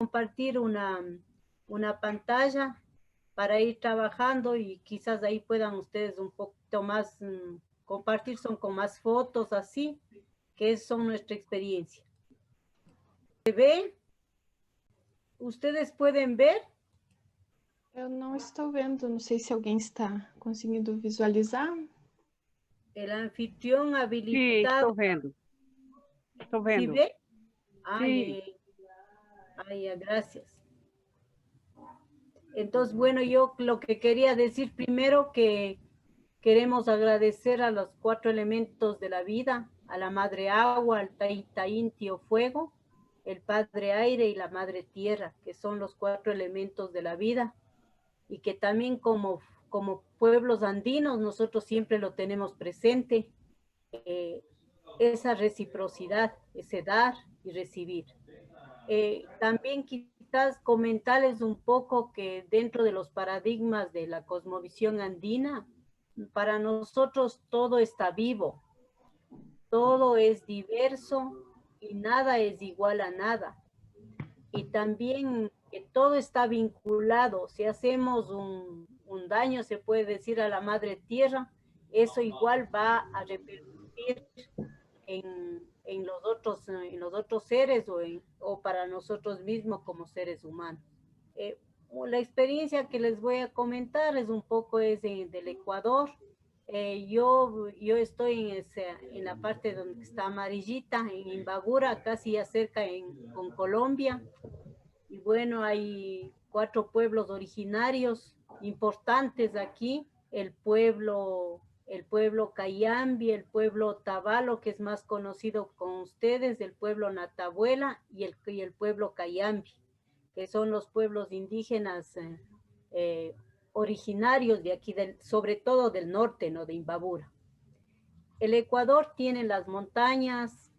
compartir una pantalla para ir trabajando y quizás ahí puedan ustedes un poquito más compartir, son con más fotos así, que son nuestra experiencia. ¿Se ve? ¿Ustedes pueden ver? Eu não estou vendo, não sei se alguém está conseguindo visualizar. El anfitrión Sí, habilitado. estou vendo. Estou ¿Sí vendo. ve? Sí. Ay, gracias. Entonces, bueno, yo lo que quería decir primero que queremos agradecer a los 4 elementos de la vida, a la madre agua, al Taín, tío fuego, el padre aire y la madre tierra, que son los 4 elementos de la vida, y que también como pueblos andinos nosotros siempre lo tenemos presente, esa reciprocidad, ese dar y recibir. También quizás comentarles un poco que dentro de los paradigmas de la cosmovisión andina, para nosotros todo está vivo, todo es diverso y nada es igual a nada. Y también que todo está vinculado. Si hacemos un daño, se puede decir, a la madre tierra, eso igual va a repercutir en los otros seres o para nosotros mismos como seres humanos. La experiencia que les voy a comentar es un poco del Ecuador. Yo estoy en la parte donde está amarillita, en Imbabura, casi ya cerca con Colombia. Y bueno, hay 4 pueblos originarios importantes aquí, el pueblo Cayambi, el pueblo Tabalo, que es más conocido con ustedes, el pueblo Natabuela y el pueblo Cayambi, que son los pueblos indígenas originarios de aquí, sobre todo del norte, ¿no? De Imbabura. El Ecuador tiene las montañas,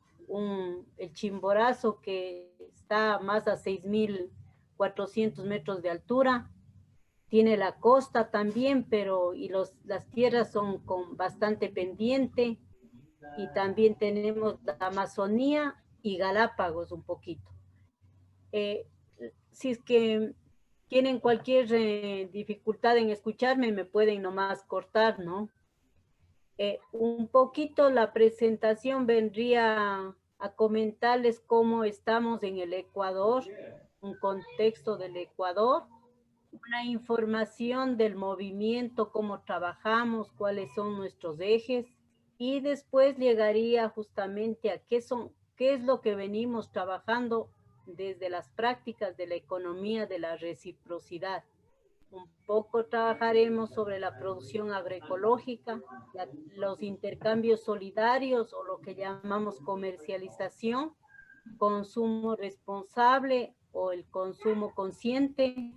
el Chimborazo, que está más a 6.400 metros de altura, tiene la costa también, pero las tierras son con bastante pendiente, y también tenemos la Amazonía y Galápagos un poquito. Si es que tienen cualquier dificultad en escucharme, me pueden nomás cortar, ¿no? Un poquito la presentación vendría a comentarles cómo estamos en el Ecuador, un contexto del Ecuador, una información del movimiento, cómo trabajamos, cuáles son nuestros ejes, y después llegaría justamente a qué es lo que venimos trabajando desde las prácticas de la economía de la reciprocidad. Un poco trabajaremos sobre la producción agroecológica, los intercambios solidarios o lo que llamamos comercialización, consumo responsable o el consumo consciente,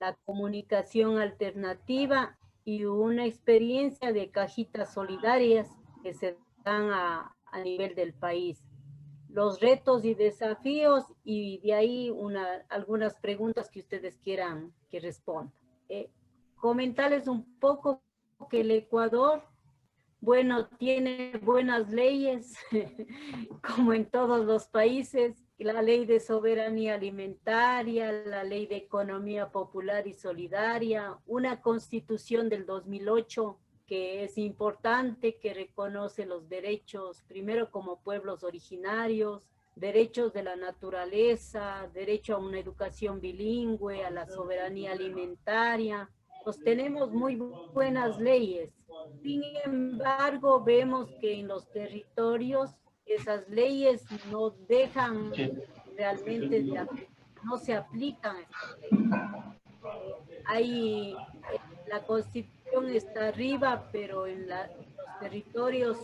la comunicación alternativa y una experiencia de cajitas solidarias que se dan a nivel del país. Los retos y desafíos, y de ahí algunas preguntas que ustedes quieran que respondan. Comentarles un poco que el Ecuador, bueno, tiene buenas leyes, como en todos los países, la ley de soberanía alimentaria, la ley de economía popular y solidaria, una constitución del 2008 que es importante, que reconoce los derechos, primero como pueblos originarios, derechos de la naturaleza, derecho a una educación bilingüe, a la soberanía alimentaria. Pues tenemos muy buenas leyes. Sin embargo, vemos que en los territorios esas leyes no dejan realmente no se aplican estas leyes. La Constitución está arriba, pero en los territorios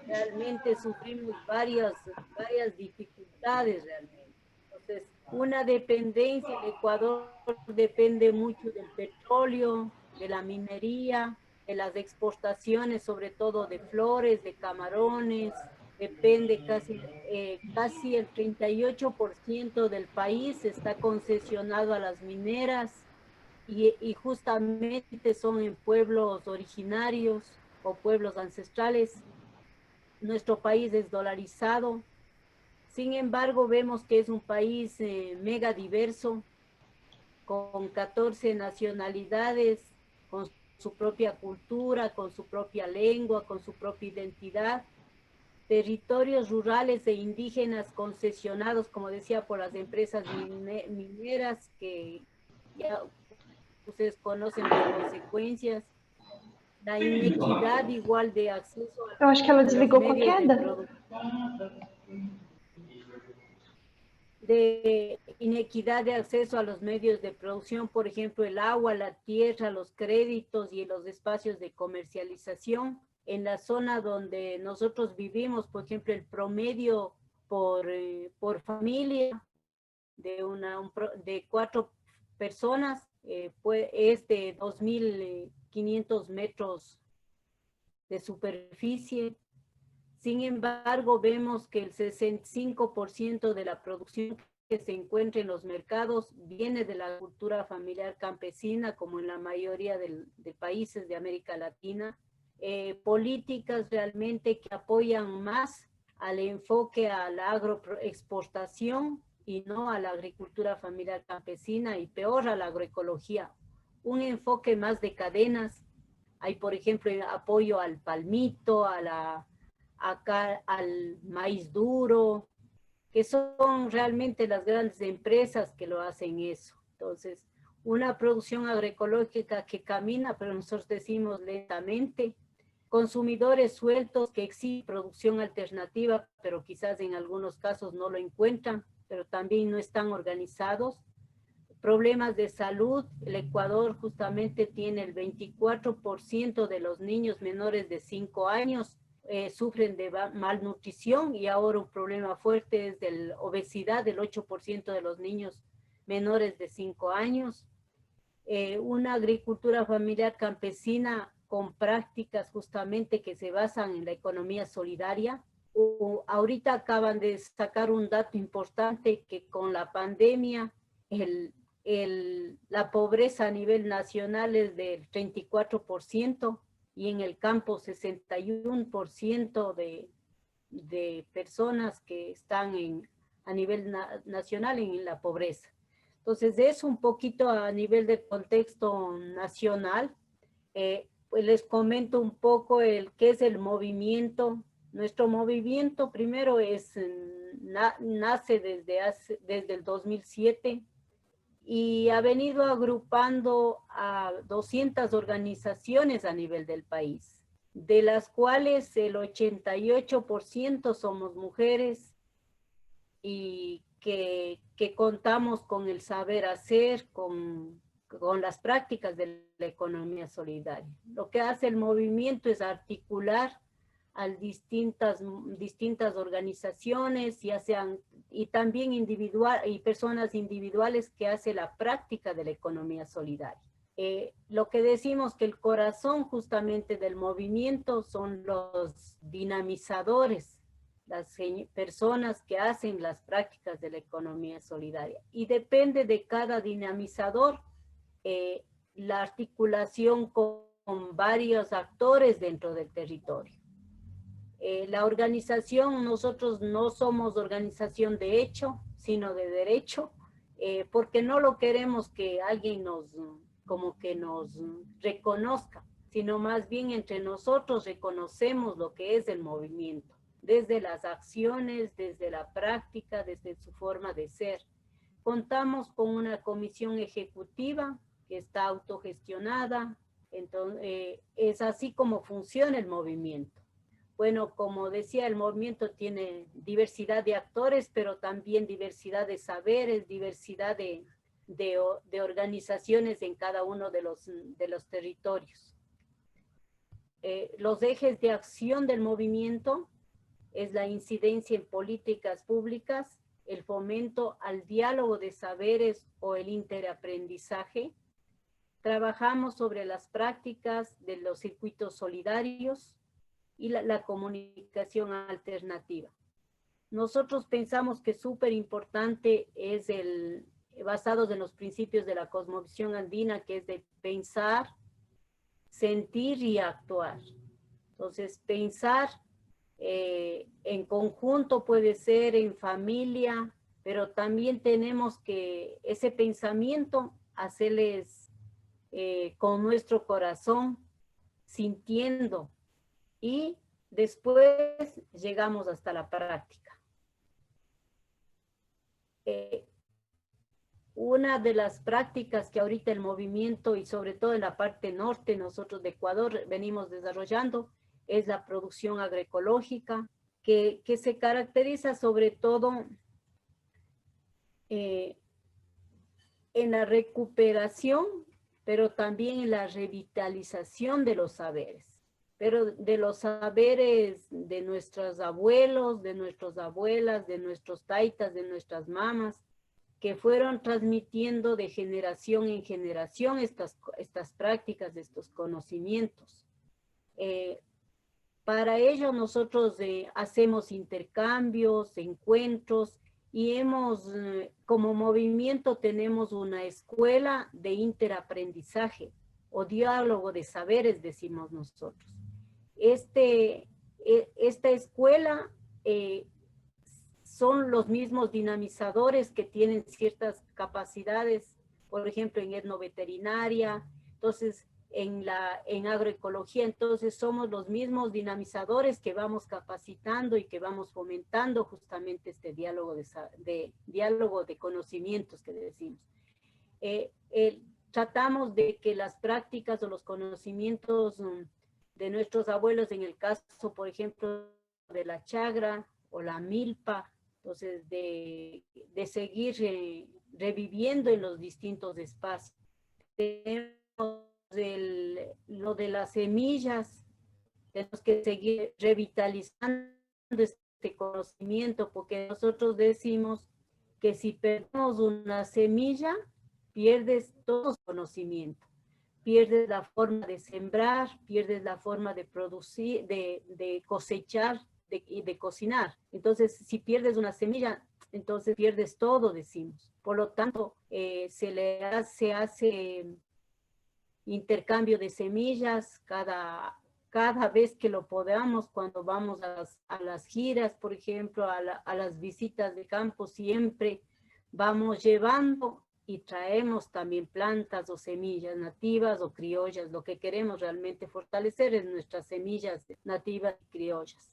realmente sufrimos varias dificultades realmente. Entonces, una dependencia, el Ecuador depende mucho del petróleo, de la minería, de las exportaciones, sobre todo de flores, de camarones, depende casi el 38% del país está concesionado a las mineras, y justamente son en pueblos originarios o pueblos ancestrales. Nuestro país es dolarizado, Sin embargo, vemos que es un país mega diverso, con 14 nacionalidades, con su propia cultura, con su propia lengua, con su propia identidad, territorios rurales e indígenas concesionados, como decía, por las empresas mineras, que ya ustedes conocen las consecuencias, la inequidad igual de acceso Eu acho que ela a los desligou com a medios de queda. producción, de inequidad de acceso a los medios de producción, por ejemplo, el agua, la tierra, los créditos y los espacios de comercialización. En la zona donde nosotros vivimos, por ejemplo, el promedio por familia de 4 personas es de 2.500 metros de superficie. Sin embargo, vemos que el 65% de la producción que se encuentra en los mercados viene de la cultura familiar campesina, como en la mayoría de países de América Latina. Políticas realmente que apoyan más al enfoque a la agroexportación y no a la agricultura familiar campesina, y peor a la agroecología. Un enfoque más de cadenas. Hay, por ejemplo, apoyo al palmito, acá al maíz duro, que son realmente las grandes empresas que lo hacen eso. Entonces, una producción agroecológica que camina, pero nosotros decimos lentamente, consumidores sueltos que exigen producción alternativa, pero quizás en algunos casos no lo encuentran, pero también no están organizados. Problemas de salud, el Ecuador justamente tiene el 24% de los niños menores de 5 años sufren de malnutrición, y ahora un problema fuerte es de la obesidad del 8% de los niños menores de 5 años. Una agricultura familiar campesina con prácticas justamente que se basan en la economía solidaria. Ahorita acaban de sacar un dato importante, que con la pandemia la pobreza a nivel nacional es del 34%, y en el campo 61% de personas que están a nivel nacional en la pobreza. Entonces, es un poquito a nivel de contexto nacional. Pues les comento un poco qué es el movimiento. Nuestro movimiento primero nace desde el 2007, y ha venido agrupando a 200 organizaciones a nivel del país, de las cuales el 88% somos mujeres, y que contamos con el saber hacer, con las prácticas de la economía solidaria. Lo que hace el movimiento es articular a distintas organizaciones, ya sean, y también personas individuales que hacen la práctica de la economía solidaria. Lo que decimos que el corazón justamente del movimiento son los dinamizadores, las personas que hacen las prácticas de la economía solidaria. Y depende de cada dinamizador la articulación con varios actores dentro del territorio. La organización, nosotros no somos organización de hecho, sino de derecho, porque no lo queremos que alguien nos reconozca, sino más bien entre nosotros reconocemos lo que es el movimiento, desde las acciones, desde la práctica, desde su forma de ser. Contamos con una comisión ejecutiva que está autogestionada, entonces es así como funciona el movimiento. Bueno, como decía, el movimiento tiene diversidad de actores, pero también diversidad de saberes, diversidad de organizaciones en cada uno de los territorios. Los ejes de acción del movimiento es la incidencia en políticas públicas, el fomento al diálogo de saberes o el interaprendizaje. Trabajamos sobre las prácticas de los circuitos solidarios y la comunicación alternativa. Nosotros pensamos que súper importante es basados en los principios de la cosmovisión andina, que es de pensar, sentir y actuar. Entonces, pensar en conjunto, puede ser en familia, pero también tenemos que ese pensamiento hacerles con nuestro corazón, sintiendo, y después llegamos hasta la práctica. Una de las prácticas que ahorita el movimiento y sobre todo en la parte norte, nosotros de Ecuador venimos desarrollando, es la producción agroecológica, que se caracteriza sobre todo en la recuperación, pero también en la revitalización de los saberes, pero de los saberes de nuestros abuelos, de nuestras abuelas, de nuestros taitas, de nuestras mamas, que fueron transmitiendo de generación en generación estas prácticas, estos conocimientos. Para ello nosotros hacemos intercambios, encuentros, y como movimiento tenemos una escuela de interaprendizaje o diálogo de saberes, decimos nosotros. Esta escuela son los mismos dinamizadores que tienen ciertas capacidades, por ejemplo, en etnoveterinaria, entonces en agroecología, entonces somos los mismos dinamizadores que vamos capacitando y que vamos fomentando justamente este diálogo diálogo de conocimientos que decimos. Tratamos de que las prácticas o los conocimientos de nuestros abuelos, en el caso, por ejemplo, de la chagra o la milpa, entonces de seguir reviviendo en los distintos espacios. Tenemos lo de las semillas, tenemos que seguir revitalizando este conocimiento, porque nosotros decimos que si perdemos una semilla, pierdes todo conocimiento. Pierdes la forma de sembrar, pierdes la forma de producir, de cosechar y de cocinar. Entonces, si pierdes una semilla, entonces pierdes todo, decimos. Por lo tanto, se hace intercambio de semillas cada vez que lo podamos, cuando vamos a las giras, por ejemplo, a las visitas de campo, siempre vamos llevando y traemos también plantas o semillas nativas o criollas. Lo que queremos realmente fortalecer es nuestras semillas nativas y criollas.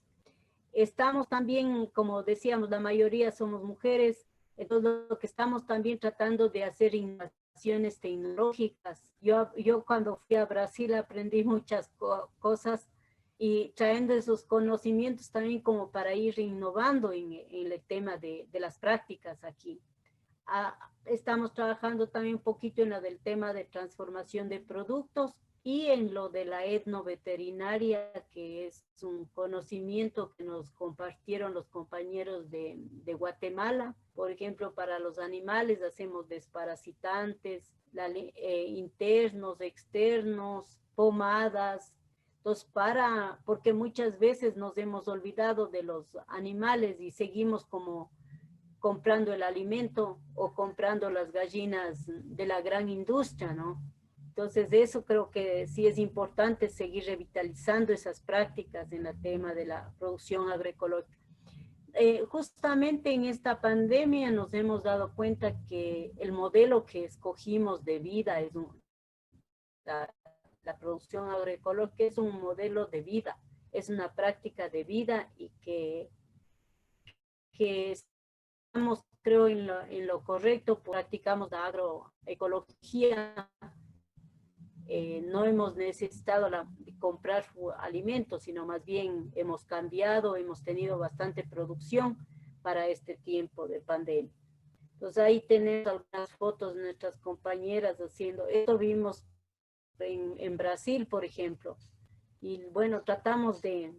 Estamos también, como decíamos, la mayoría somos mujeres, entonces lo que estamos también tratando de hacer innovaciones tecnológicas. Yo cuando fui a Brasil aprendí muchas cosas y trayendo esos conocimientos también como para ir innovando en el tema de las prácticas aquí. Estamos trabajando también un poquito en lo del tema de transformación de productos y en lo de la etnoveterinaria, que es un conocimiento que nos compartieron los compañeros de Guatemala. Por ejemplo, para los animales hacemos desparasitantes, internos, externos, pomadas. Entonces, porque muchas veces nos hemos olvidado de los animales y seguimos como comprando el alimento o comprando las gallinas de la gran industria, ¿no? Entonces eso creo que sí es importante seguir revitalizando esas prácticas en el tema de la producción agroecológica. Justamente en esta pandemia nos hemos dado cuenta que el modelo que escogimos de vida es la producción agroecológica es un modelo de vida, es una práctica de vida y que estamos, creo, en lo correcto, practicamos la agroecología, no hemos necesitado comprar alimentos, sino más bien hemos cambiado, hemos tenido bastante producción para este tiempo de pandemia. Entonces ahí tenemos algunas fotos de nuestras compañeras haciendo, esto vimos en Brasil, por ejemplo, y bueno, tratamos de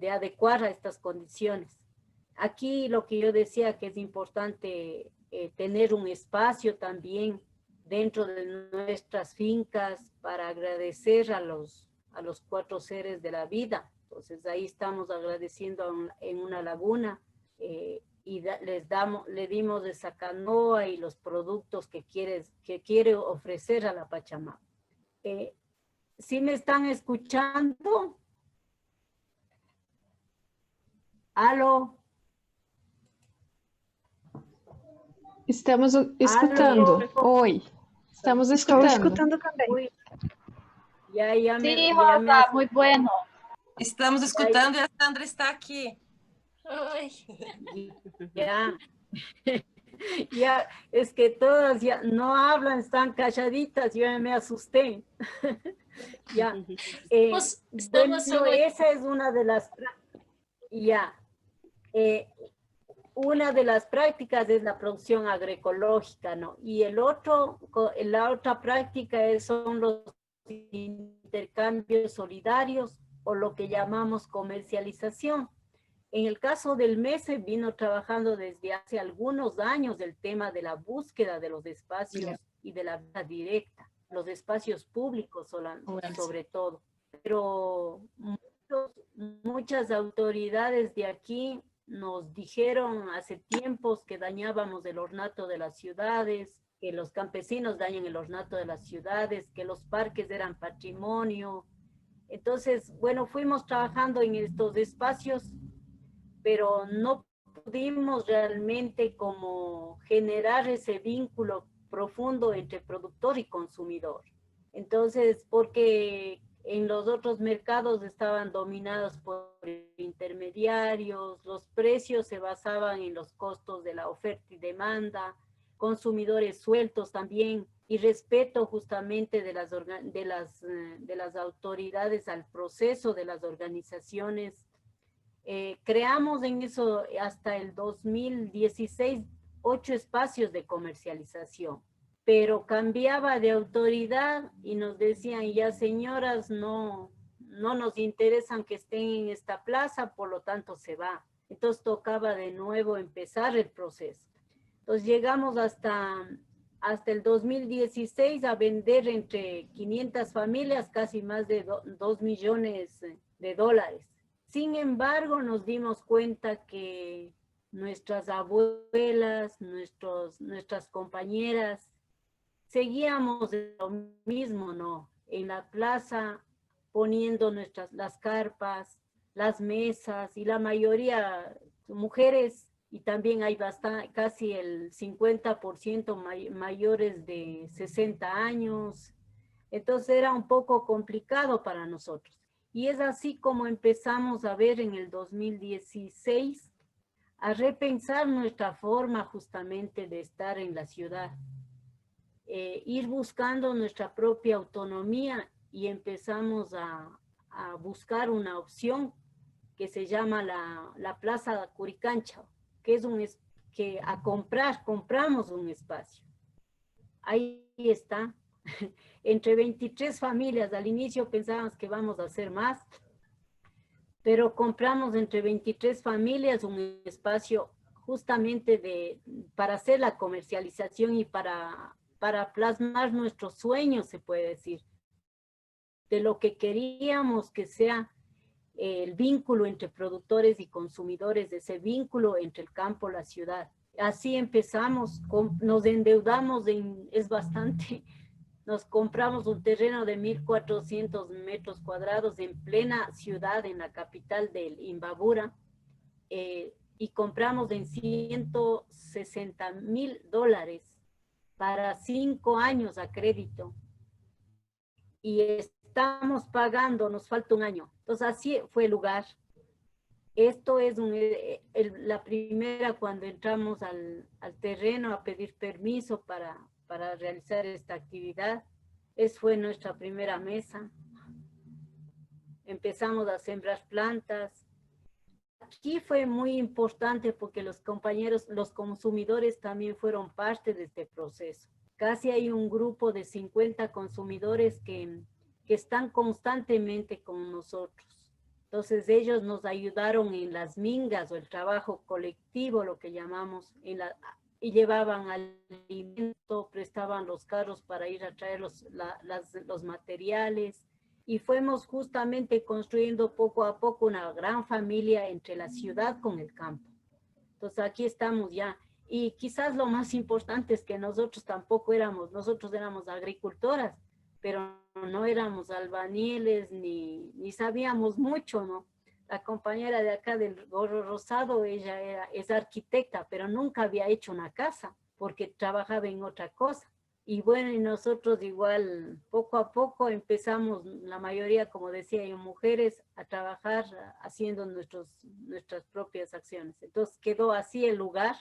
adecuar a estas condiciones. Aquí lo que yo decía que es importante tener un espacio también dentro de nuestras fincas para agradecer a los 4 seres de la vida. Entonces ahí estamos agradeciendo en una laguna y le dimos esa canoa y los productos que quiere ofrecer a la Pachamama. ¿Sí me están escuchando? Aló. Estamos escutando. Alô? Oi. Estamos Estou escutando. escutando também. Ui. Ya Sí, me Rosa, asusté. muy bueno. Estamos escutando e a Sandra está aqui. Ay. Ya. Ya, es que todas ya no hablan, están calladitas, yo ya me asusté. Ya. Pues, Bueno, estamos solo... esa es una de las, ya. Una de las prácticas es la producción agroecológica, ¿no? Y la otra práctica son los intercambios solidarios o lo que llamamos comercialización. En el caso del MESE vino trabajando desde hace algunos años el tema de la búsqueda de los espacios y de la vida directa, los espacios públicos sobre todo. Pero muchas autoridades de aquí nos dijeron hace tiempos que dañábamos el ornato de las ciudades, que los campesinos dañan el ornato de las ciudades, que los parques eran patrimonio. Entonces, bueno, fuimos trabajando en estos espacios, pero no pudimos realmente como generar ese vínculo profundo entre productor y consumidor. Entonces, porque en los otros mercados estaban dominados por intermediarios, los precios se basaban en los costos de la oferta y demanda, consumidores sueltos también, y respeto justamente de las autoridades al proceso de las organizaciones. Creamos en eso hasta el 2016 8 espacios de comercialización, pero cambiaba de autoridad y nos decían, ya señoras, no nos interesan que estén en esta plaza, por lo tanto se va. Entonces tocaba de nuevo empezar el proceso. Entonces llegamos hasta el 2016 a vender entre 500 familias casi más de 2 millones de dólares. Sin embargo, nos dimos cuenta que nuestras abuelas, nuestras compañeras, seguíamos lo mismo, ¿no? En la plaza, poniendo las carpas, las mesas, y la mayoría mujeres, y también hay casi el 50% mayores de 60 años. Entonces era un poco complicado para nosotros. Y es así como empezamos a ver en el 2016 a repensar nuestra forma justamente de estar en la ciudad. Ir buscando nuestra propia autonomía y empezamos a buscar una opción que se llama la Plaza Curicancha, que es compramos un espacio. Ahí está. Entre 23 familias, al inicio pensábamos que vamos a hacer más, pero compramos entre 23 familias un espacio justamente para hacer la comercialización y para plasmar nuestros sueños, se puede decir, de lo que queríamos que sea el vínculo entre productores y consumidores, ese vínculo entre el campo y la ciudad. Así empezamos, nos endeudamos, es bastante. Nos compramos un terreno de 1,400 metros cuadrados en plena ciudad, en la capital del Imbabura, y compramos en $160,000 para 5 años a crédito. Y estamos pagando, nos falta un año. Entonces así fue el lugar. Esto es la primera cuando entramos al terreno a pedir permiso para realizar esta actividad. Esa fue nuestra primera mesa. Empezamos a sembrar plantas. Aquí fue muy importante porque los consumidores también fueron parte de este proceso. Casi hay un grupo de 50 consumidores que están constantemente con nosotros. Entonces ellos nos ayudaron en las mingas o el trabajo colectivo, lo que llamamos, y llevaban alimento, prestaban los carros para ir a traer los materiales, y fuimos justamente construyendo poco a poco una gran familia entre la ciudad con el campo. Entonces aquí estamos ya, y quizás lo más importante es que nosotros éramos agricultoras, pero no éramos albañiles ni sabíamos mucho, ¿no? la compañera de acá del gorro rosado, es arquitecta, pero nunca había hecho una casa porque trabajaba en otra cosa. Y bueno, y nosotros igual poco a poco empezamos, la mayoría, como decía yo, mujeres, a trabajar haciendo nuestras propias acciones. Entonces quedó así el lugar,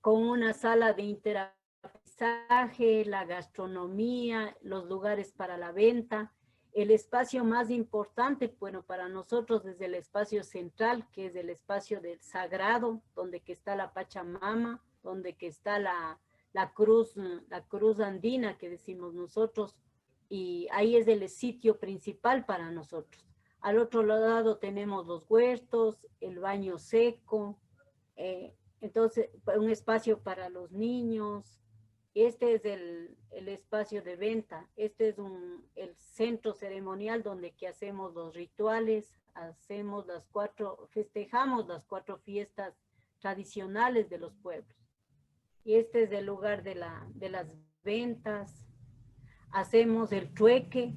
con una sala de interaprendizaje, la gastronomía, los lugares para la venta. El espacio más importante, bueno, para nosotros desde el espacio central, que es el espacio del sagrado, donde que está la Pachamama, donde que está la cruz andina que decimos nosotros, y ahí es el sitio principal para nosotros. Al otro lado tenemos los huertos, el baño seco, entonces un espacio para los niños. Este es el espacio de venta, este es el centro ceremonial donde que hacemos los rituales, festejamos las 4 fiestas tradicionales de los pueblos. Y este es el lugar de las ventas. Hacemos el trueque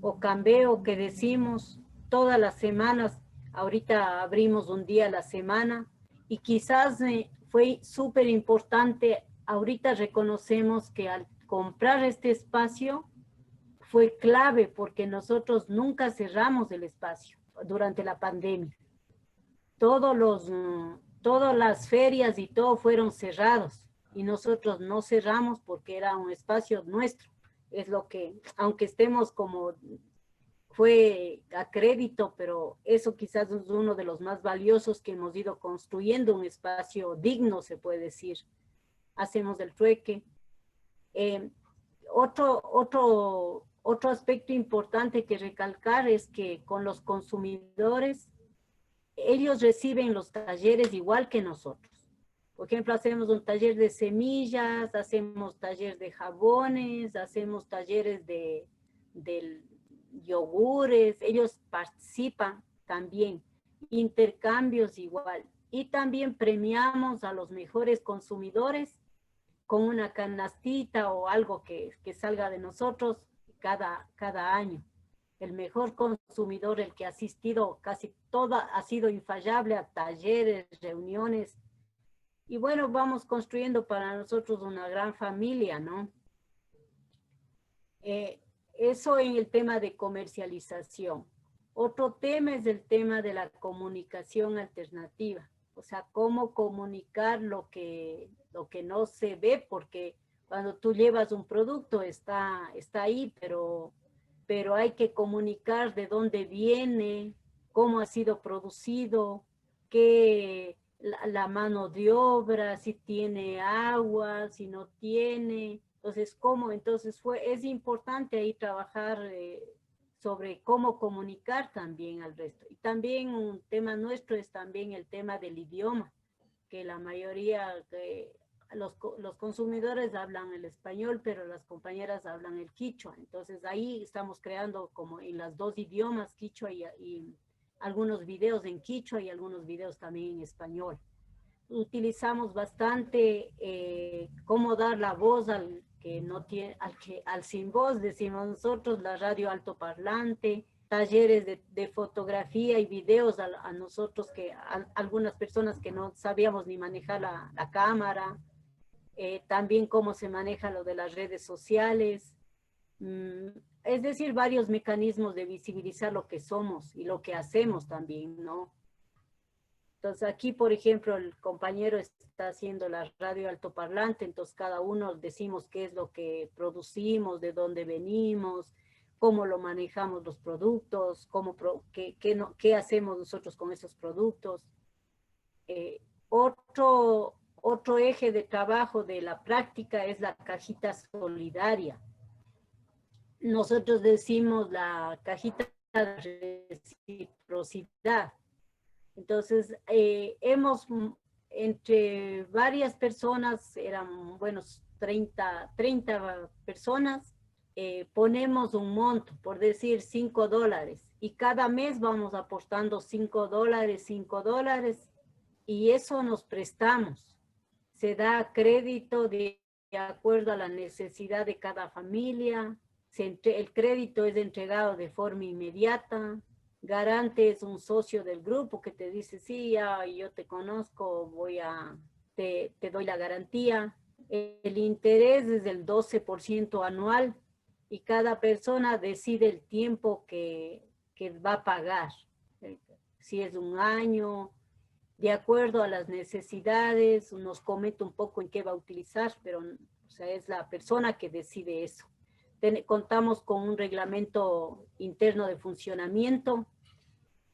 o cambeo que decimos todas las semanas. Ahorita abrimos un día a la semana y quizás fue súper importante. Ahorita reconocemos que al comprar este espacio fue clave porque nosotros nunca cerramos el espacio durante la pandemia. Todas las ferias y todo fueron cerrados y nosotros no cerramos porque era un espacio nuestro. Es lo que, aunque estemos como fue a crédito, pero eso quizás es uno de los más valiosos que hemos ido construyendo, un espacio digno, se puede decir. Hacemos el trueque. Otro aspecto importante que recalcar es que con los consumidores, ellos reciben los talleres igual que nosotros. Por ejemplo, hacemos un taller de semillas, hacemos taller de jabones, hacemos talleres de yogures, ellos participan también, intercambios igual. Y también premiamos a los mejores consumidores con una canastita o algo que salga de nosotros cada año. El mejor consumidor, el que ha asistido casi toda, ha sido infallable a talleres, reuniones. Y bueno, vamos construyendo para nosotros una gran familia, ¿no? Eso en el tema de comercialización. Otro tema es el tema de la comunicación alternativa. O sea, cómo comunicar lo que no se ve, porque cuando tú llevas un producto está ahí, pero hay que comunicar de dónde viene, cómo ha sido producido, qué la mano de obra, si tiene agua, si no tiene. Entonces, ¿cómo? Entonces es importante ahí trabajar sobre cómo comunicar también al resto. Y también un tema nuestro es también el tema del idioma, que la mayoría de los consumidores hablan el español, pero las compañeras hablan el quichua. Entonces ahí estamos creando como en las 2 idiomas, quichua y algunos videos en quichua y algunos videos también en español. Utilizamos bastante cómo dar la voz al que no tiene, al sin voz, decimos nosotros, la radio altoparlante, talleres de fotografía y videos a nosotros, algunas personas que no sabíamos ni manejar la cámara, también cómo se maneja lo de las redes sociales, es decir, varios mecanismos de visibilizar lo que somos y lo que hacemos también, ¿no? Entonces aquí, por ejemplo, el compañero está haciendo la radio altoparlante, entonces cada uno decimos qué es lo que producimos, de dónde venimos, cómo lo manejamos los productos, qué hacemos nosotros con esos productos. Otro eje de trabajo de la práctica es la cajita solidaria. Nosotros decimos la cajita de reciprocidad. Entonces, entre varias personas, eran, bueno, 30 personas, ponemos un monto, por decir $5, y cada mes vamos aportando $5, y eso nos prestamos. Se da crédito de acuerdo a la necesidad de cada familia, el crédito es entregado de forma inmediata, Garante es un socio del grupo que te dice, sí, ya yo te conozco, te doy la garantía. El interés es del 12% anual y cada persona decide el tiempo que va a pagar. Si es un año, de acuerdo a las necesidades, nos comenta un poco en qué va a utilizar, pero o sea, es la persona que decide eso. Contamos con un reglamento interno de funcionamiento.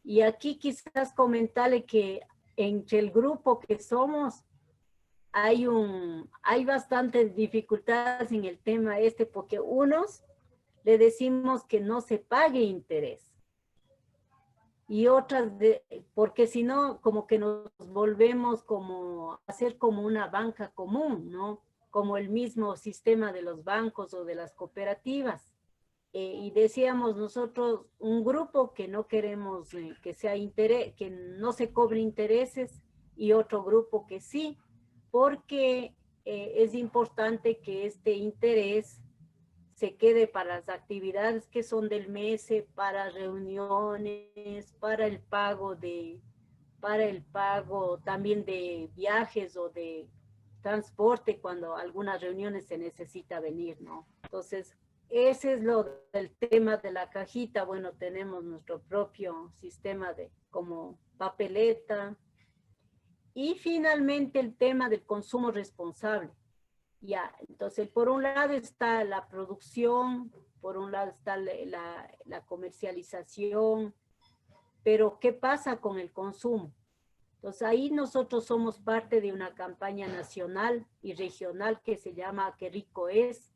Y aquí quizás comentarle que entre el grupo que somos hay bastantes dificultades en el tema porque unos le decimos que no se pague interés. Y otras, porque si no, como que nos volvemos a hacer como una banca común, ¿no? Como el mismo sistema de los bancos o de las cooperativas. Y decíamos nosotros, un grupo que no queremos que no se cobre intereses, y otro grupo que sí, porque es importante que este interés se quede para las actividades que son del mes, para reuniones, para el pago también de viajes o de transporte cuando algunas reuniones se necesita venir, ¿no? Entonces, ese es lo del tema de la cajita. Bueno, tenemos nuestro propio sistema como papeleta. Y finalmente el tema del consumo responsable. Ya, entonces por un lado está la producción, por un lado está la comercialización, pero ¿qué pasa con el consumo? Entonces ahí nosotros somos parte de una campaña nacional y regional que se llama Qué rico es,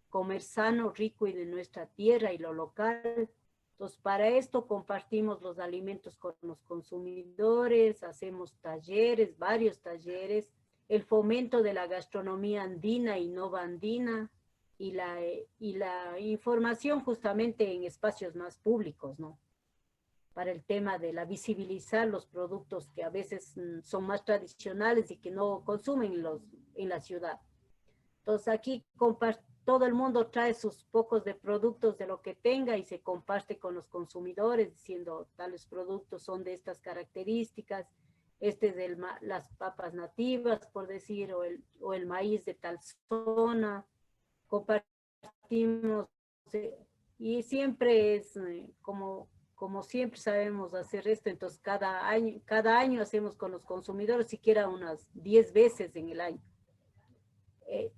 comer sano, rico y de nuestra tierra y lo local. Entonces para esto compartimos los alimentos con los consumidores, hacemos talleres, varios talleres, el fomento de la gastronomía andina y nova andina, y la información justamente en espacios más públicos, ¿no? Para el tema de visibilizar los productos que a veces son más tradicionales y que no consumen en la ciudad. Entonces aquí todo el mundo trae sus pocos de productos de lo que tenga y se comparte con los consumidores diciendo tales productos son de estas características, este es de las papas nativas, por decir, o el maíz de tal zona. Compartimos y siempre es como siempre sabemos hacer esto. Entonces cada año hacemos con los consumidores siquiera unas 10 veces en el año.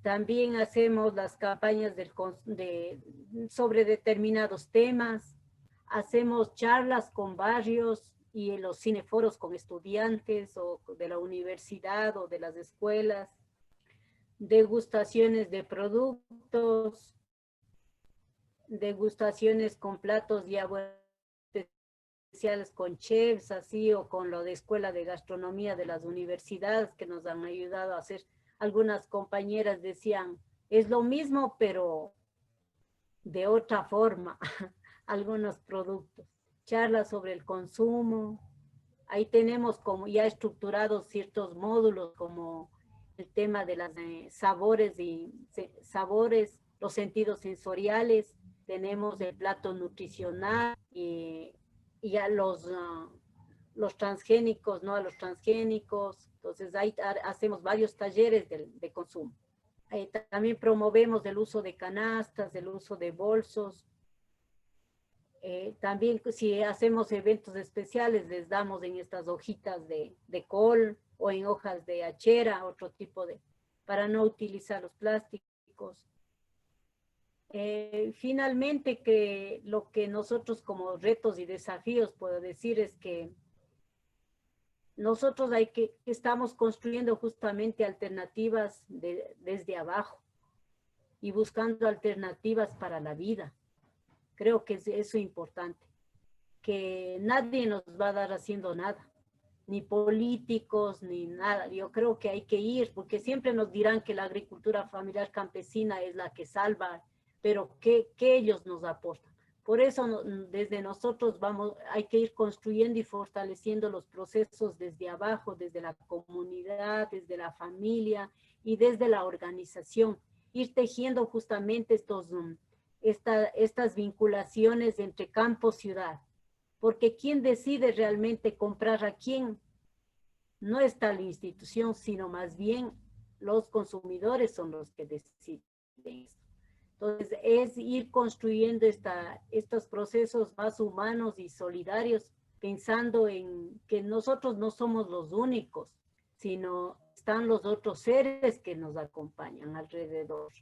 También hacemos las campañas sobre determinados temas, hacemos charlas con barrios y en los cineforos con estudiantes o de la universidad o de las escuelas, degustaciones de productos, degustaciones con platos ya especiales con chefs, así, o con lo de escuela de gastronomía de las universidades que nos han ayudado a hacer. Algunas compañeras decían, es lo mismo, pero de otra forma, algunos productos. Charlas sobre el consumo. Ahí tenemos como ya estructurados ciertos módulos, como el tema de los sabores, los sentidos sensoriales. Tenemos el plato nutricional y ya los transgénicos, ¿no? A los transgénicos. Entonces ahí hacemos varios talleres de consumo. También promovemos el uso de canastas, el uso de bolsos. También si hacemos eventos especiales, les damos en estas hojitas de col o en hojas de hachera, otro tipo para no utilizar los plásticos. Finalmente, que lo que nosotros como retos y desafíos puedo decir es que nosotros estamos construyendo justamente alternativas desde abajo y buscando alternativas para la vida. Creo que es eso importante, que nadie nos va a dar haciendo nada, ni políticos, ni nada. Yo creo que hay que ir, porque siempre nos dirán que la agricultura familiar campesina es la que salva, pero ¿qué ellos nos aportan? Por eso desde nosotros hay que ir construyendo y fortaleciendo los procesos desde abajo, desde la comunidad, desde la familia y desde la organización. Ir tejiendo justamente estas vinculaciones entre campo y ciudad. porque quien decide realmente comprar a quién no está la institución, sino más bien los consumidores son los que deciden eso. Entonces, es ir construyendo estos procesos más humanos y solidarios, pensando en que nosotros no somos los únicos, sino están los otros seres que nos acompañan alrededor.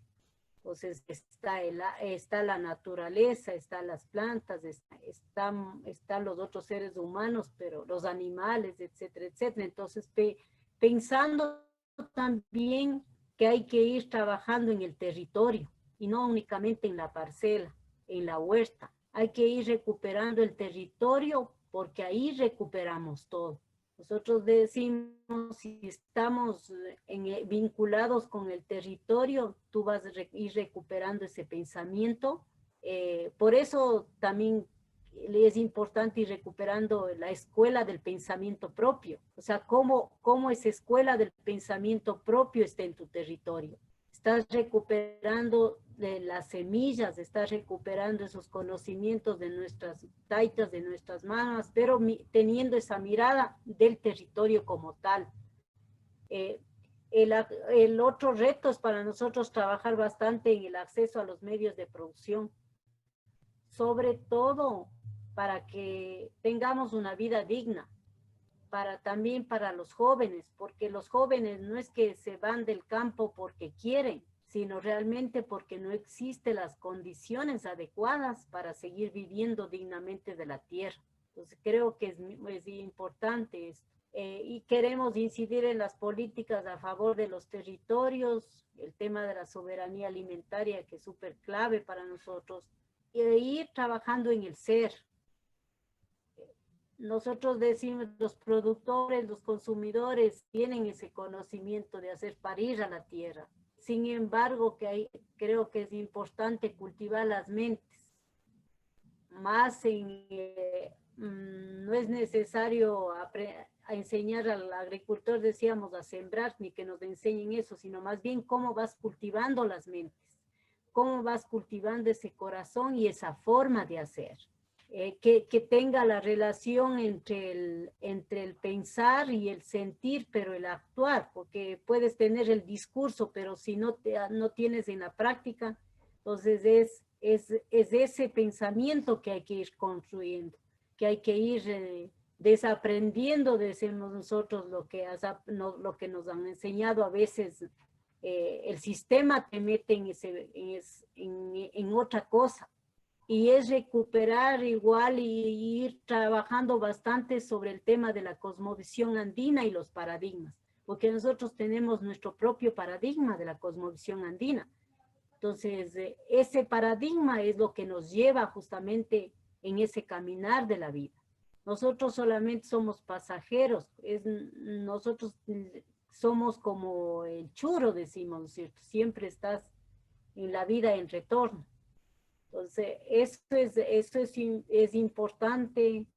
Entonces, está la naturaleza, están las plantas, están los otros seres humanos, pero los animales, etcétera, etcétera. Entonces, pensando también que hay que ir trabajando en el territorio, y no únicamente en la parcela, en la huerta. Hay que ir recuperando el territorio porque ahí recuperamos todo. Nosotros decimos, si estamos vinculados con el territorio, tú vas a ir recuperando ese pensamiento. Por eso también es importante ir recuperando la escuela del pensamiento propio. O sea, cómo esa escuela del pensamiento propio está en tu territorio. Estás recuperando las semillas, estás recuperando esos conocimientos de nuestras taitas, de nuestras mamás, pero teniendo esa mirada del territorio como tal. El otro reto es para nosotros trabajar bastante en el acceso a los medios de producción, sobre todo para que tengamos una vida digna, también para los jóvenes, porque los jóvenes no es que se van del campo porque quieren, sino realmente porque no existen las condiciones adecuadas para seguir viviendo dignamente de la tierra. Entonces creo que es importante esto. Y queremos incidir en las políticas a favor de los territorios, el tema de la soberanía alimentaria, que es súper clave para nosotros, y ir trabajando en el ser. Nosotros decimos, los productores, los consumidores tienen ese conocimiento de hacer parir a la tierra. Sin embargo, creo que es importante cultivar las mentes. Más no es necesario enseñar al agricultor, decíamos, a sembrar, ni que nos enseñen eso, sino más bien cómo vas cultivando las mentes, cómo vas cultivando ese corazón y esa forma de hacer. Que tenga la relación entre el pensar y el sentir, pero el actuar, porque puedes tener el discurso, pero si no tienes en la práctica, entonces es ese pensamiento que hay que ir construyendo, que hay que ir desaprendiendo, decimos nosotros, lo que nos han enseñado a veces. El sistema te mete en otra cosa. Y es recuperar igual y ir trabajando bastante sobre el tema de la cosmovisión andina y los paradigmas, porque nosotros tenemos nuestro propio paradigma de la cosmovisión andina. Entonces, ese paradigma es lo que nos lleva justamente en ese caminar de la vida. Nosotros solamente somos pasajeros, nosotros somos como el churro, decimos, ¿no es cierto? Siempre estás en la vida en retorno. Entonces, eso es importante,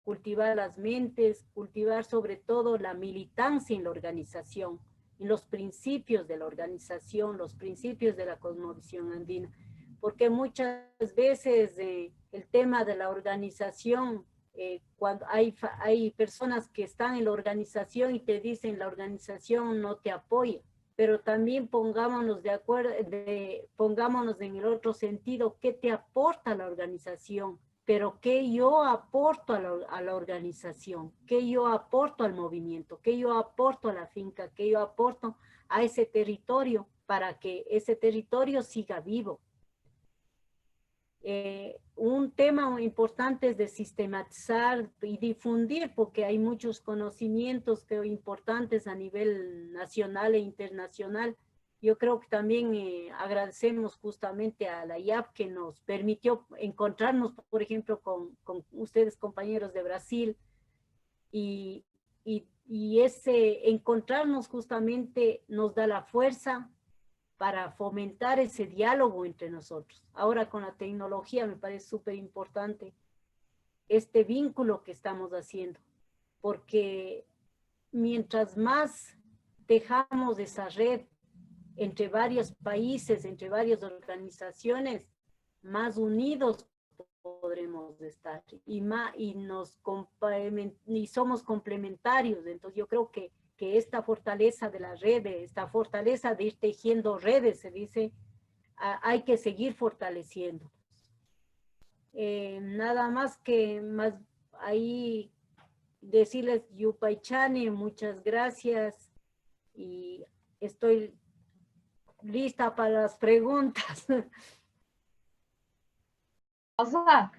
cultivar las mentes, cultivar sobre todo la militancia en la organización, en los principios de la organización, los principios de la cosmovisión andina, porque muchas veces el tema de la organización, cuando hay personas que están en la organización y te dicen la organización no te apoya, pero también pongámonos de acuerdo, pongámonos en el otro sentido, ¿qué te aporta la organización? Pero ¿qué yo aporto a la organización? ¿Qué yo aporto al movimiento? ¿Qué yo aporto a la finca? ¿Qué yo aporto a ese territorio para que ese territorio siga vivo? Un tema muy importante es de sistematizar y difundir, porque hay muchos conocimientos importantes a nivel nacional e internacional. Yo creo que también agradecemos justamente a la IAP que nos permitió encontrarnos, por ejemplo, con ustedes, compañeros de Brasil, y ese encontrarnos justamente nos da la fuerza para fomentar ese diálogo entre nosotros. Ahora con la tecnología me parece súper importante este vínculo que estamos haciendo, porque mientras más tejamos esa red entre varios países, entre varias organizaciones, más unidos podremos estar. Y somos complementarios. Entonces yo creo que esta fortaleza de la red, esta fortaleza de ir tejiendo redes, se dice, hay que seguir fortaleciendo. Nada más que más ahí decirles Yupaychani, muchas gracias y estoy lista para las preguntas. Rosa,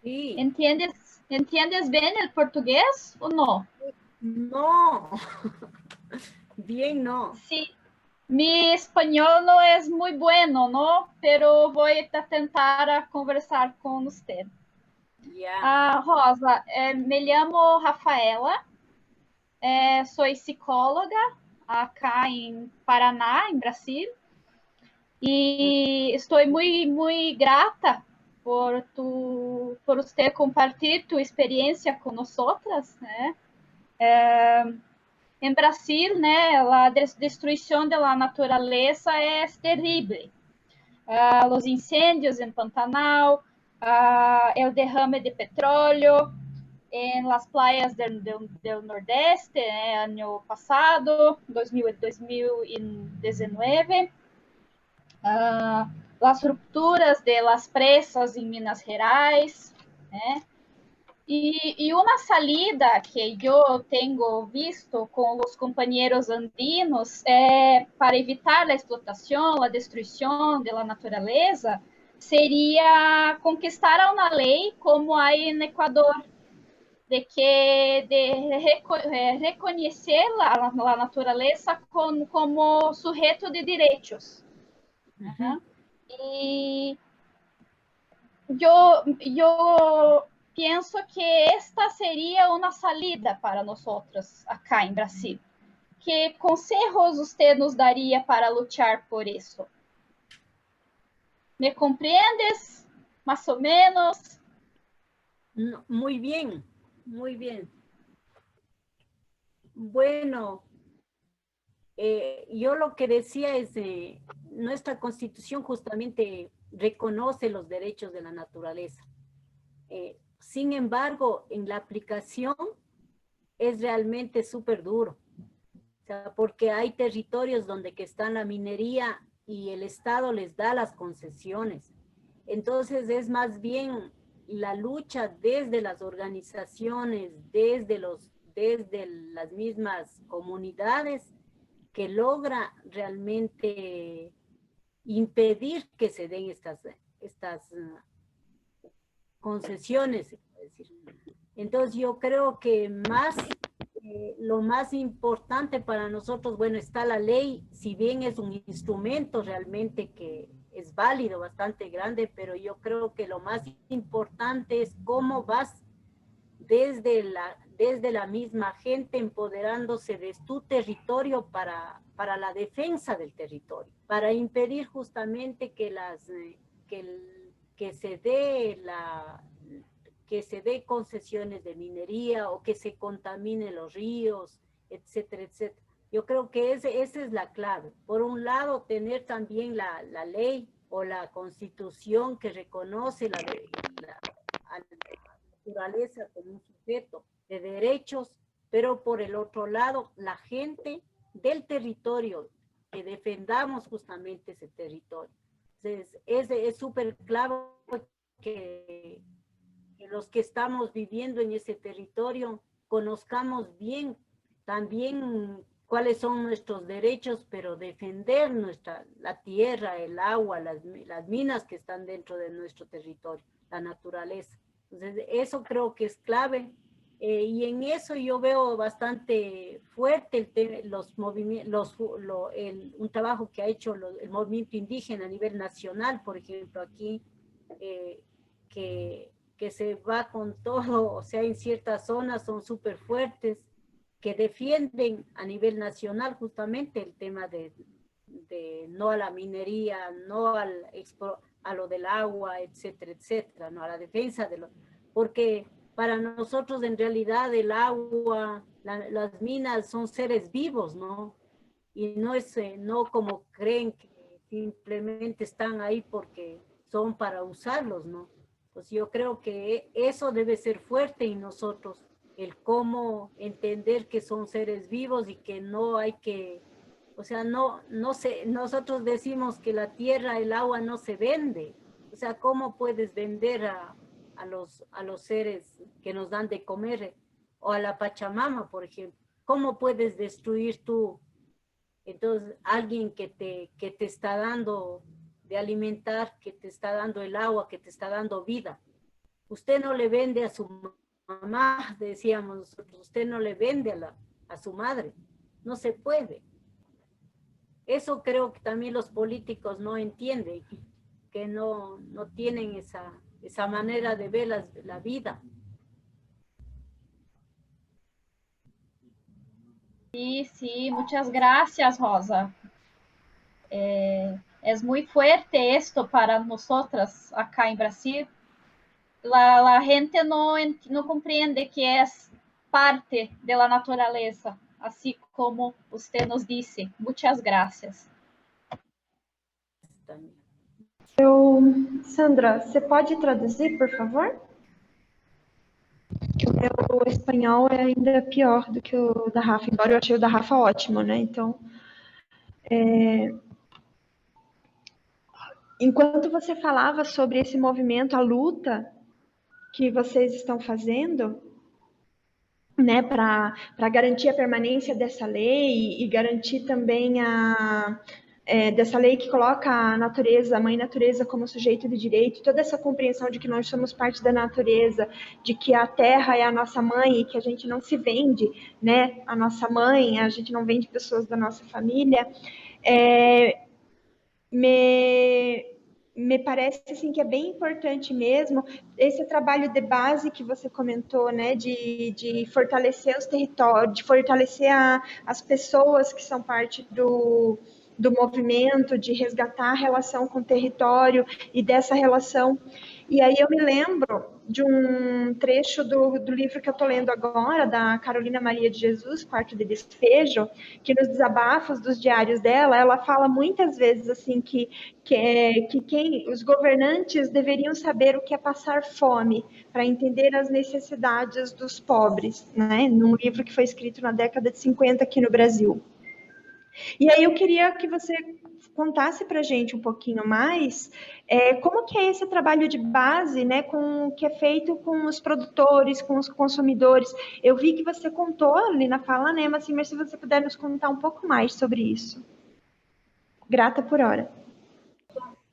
Sí. ¿entiendes bien el portugués o no? No, bien no. Sí, mi español no es muy bueno, ¿no? Pero voy a tentar a conversar con usted. Yeah. Rosa, me llamo Rafaela, soy psicóloga acá en Paraná, en Brasil, y estoy muy grata por usted compartir tu experiencia con nosotras, né? En Brasil, né, la destruição da natureza é terrível. Os incêndios em Pantanal, o derrame de petróleo em las playas do Nordeste, ano passado, 2019. As rupturas de las presas em Minas Gerais, né? E uma salida que eu tenho visto com os companheiros andinos para evitar a explotação, a destruição da natureza, seria conquistar uma lei como há no Equador, de reconhecer a natureza como sujeito de direitos. Uh-huh. E eu penso que esta seria uma salida para nós acá em Brasil. Que conselhos você nos daria para lutar por isso? ¿Me compreendes? Más o menos. No, muy bien, muy bien. Bueno, yo lo que decía es, nuestra Constitución justamente reconoce los derechos de la naturaleza. Sin embargo, en la aplicación es realmente súper duro. O sea, porque hay territorios donde que está la minería y el Estado les da las concesiones. Entonces es más bien la lucha desde las organizaciones, desde las mismas comunidades, que logra realmente impedir que se den estas concesiones, se puede decir. Entonces yo creo que lo más importante para nosotros, bueno, está la ley, si bien es un instrumento realmente que es válido, bastante grande, pero yo creo que lo más importante es cómo vas desde la misma gente empoderándose de tu territorio para la defensa del territorio, para impedir justamente que se dé concesiones de minería o que se contaminen los ríos, etcétera, etcétera. Yo creo que esa es la clave. Por un lado, tener también la ley o la constitución que reconoce a la naturaleza como un sujeto de derechos, pero por el otro lado, la gente del territorio, que defendamos justamente ese territorio. Entonces, es súper clave que los que estamos viviendo en ese territorio conozcamos bien también cuáles son nuestros derechos, pero defender la tierra, el agua, las minas que están dentro de nuestro territorio, la naturaleza. Entonces, eso creo que es clave. Y en eso yo veo bastante fuerte un trabajo que ha hecho el movimiento indígena a nivel nacional, por ejemplo, aquí, que se va con todo, o sea, en ciertas zonas son súper fuertes, que defienden a nivel nacional justamente el tema de no a la minería, no a lo del agua, etcétera, etcétera, no a la defensa porque para nosotros en realidad el agua, las minas son seres vivos, ¿no? Y no como creen que simplemente están ahí porque son para usarlos, ¿no? Pues yo creo que eso debe ser fuerte en nosotros, el cómo entender que son seres vivos y que no hay que, o sea, no sé, nosotros decimos que la tierra, el agua no se vende. O sea, ¿cómo puedes vender a los seres que nos dan de comer? O a la Pachamama, por ejemplo. ¿Cómo puedes destruir tú? Entonces, alguien que te está dando de alimentar, que te está dando el agua, que te está dando vida. Usted no le vende a su mamá, decíamos nosotros, usted no le vende a su madre. No se puede. Eso creo que también los políticos no entienden, que no tienen esa manera de ver la vida. Sí, sí, muchas gracias, Rosa. Es muy fuerte esto para nosotras acá en Brasil. La gente no comprende que es parte de la naturaleza, así como usted nos dice. Muchas gracias. Sandra, você pode traduzir, por favor? O meu espanhol é ainda pior do que o da Rafa, embora eu achei o da Rafa ótimo, né? Então, enquanto você falava sobre esse movimento, a luta que vocês estão fazendo, né, para garantir a permanência dessa lei e garantir também dessa lei que coloca a natureza, a mãe natureza como sujeito de direito, toda essa compreensão de que nós somos parte da natureza, de que a terra é a nossa mãe e que a gente não se vende, né, a nossa mãe, a gente não vende pessoas da nossa família, me parece assim que é bem importante mesmo esse trabalho de base que você comentou, né, de fortalecer os territórios, de fortalecer as pessoas que são parte do movimento, de resgatar a relação com o território e dessa relação. E aí eu me lembro de um trecho do livro que eu estou lendo agora, da Carolina Maria de Jesus, Quarto de Despejo, que nos desabafos dos diários dela, ela fala muitas vezes assim que os governantes deveriam saber o que é passar fome, para entender as necessidades dos pobres, né? Num livro que foi escrito na década de 50 aqui no Brasil. E aí eu queria que você contasse para a gente um pouquinho mais como que é esse trabalho de base, né, que é feito com os produtores, com os consumidores. Eu vi que você contou ali na fala, né, mas se você puder nos contar um pouco mais sobre isso. Grata por hora.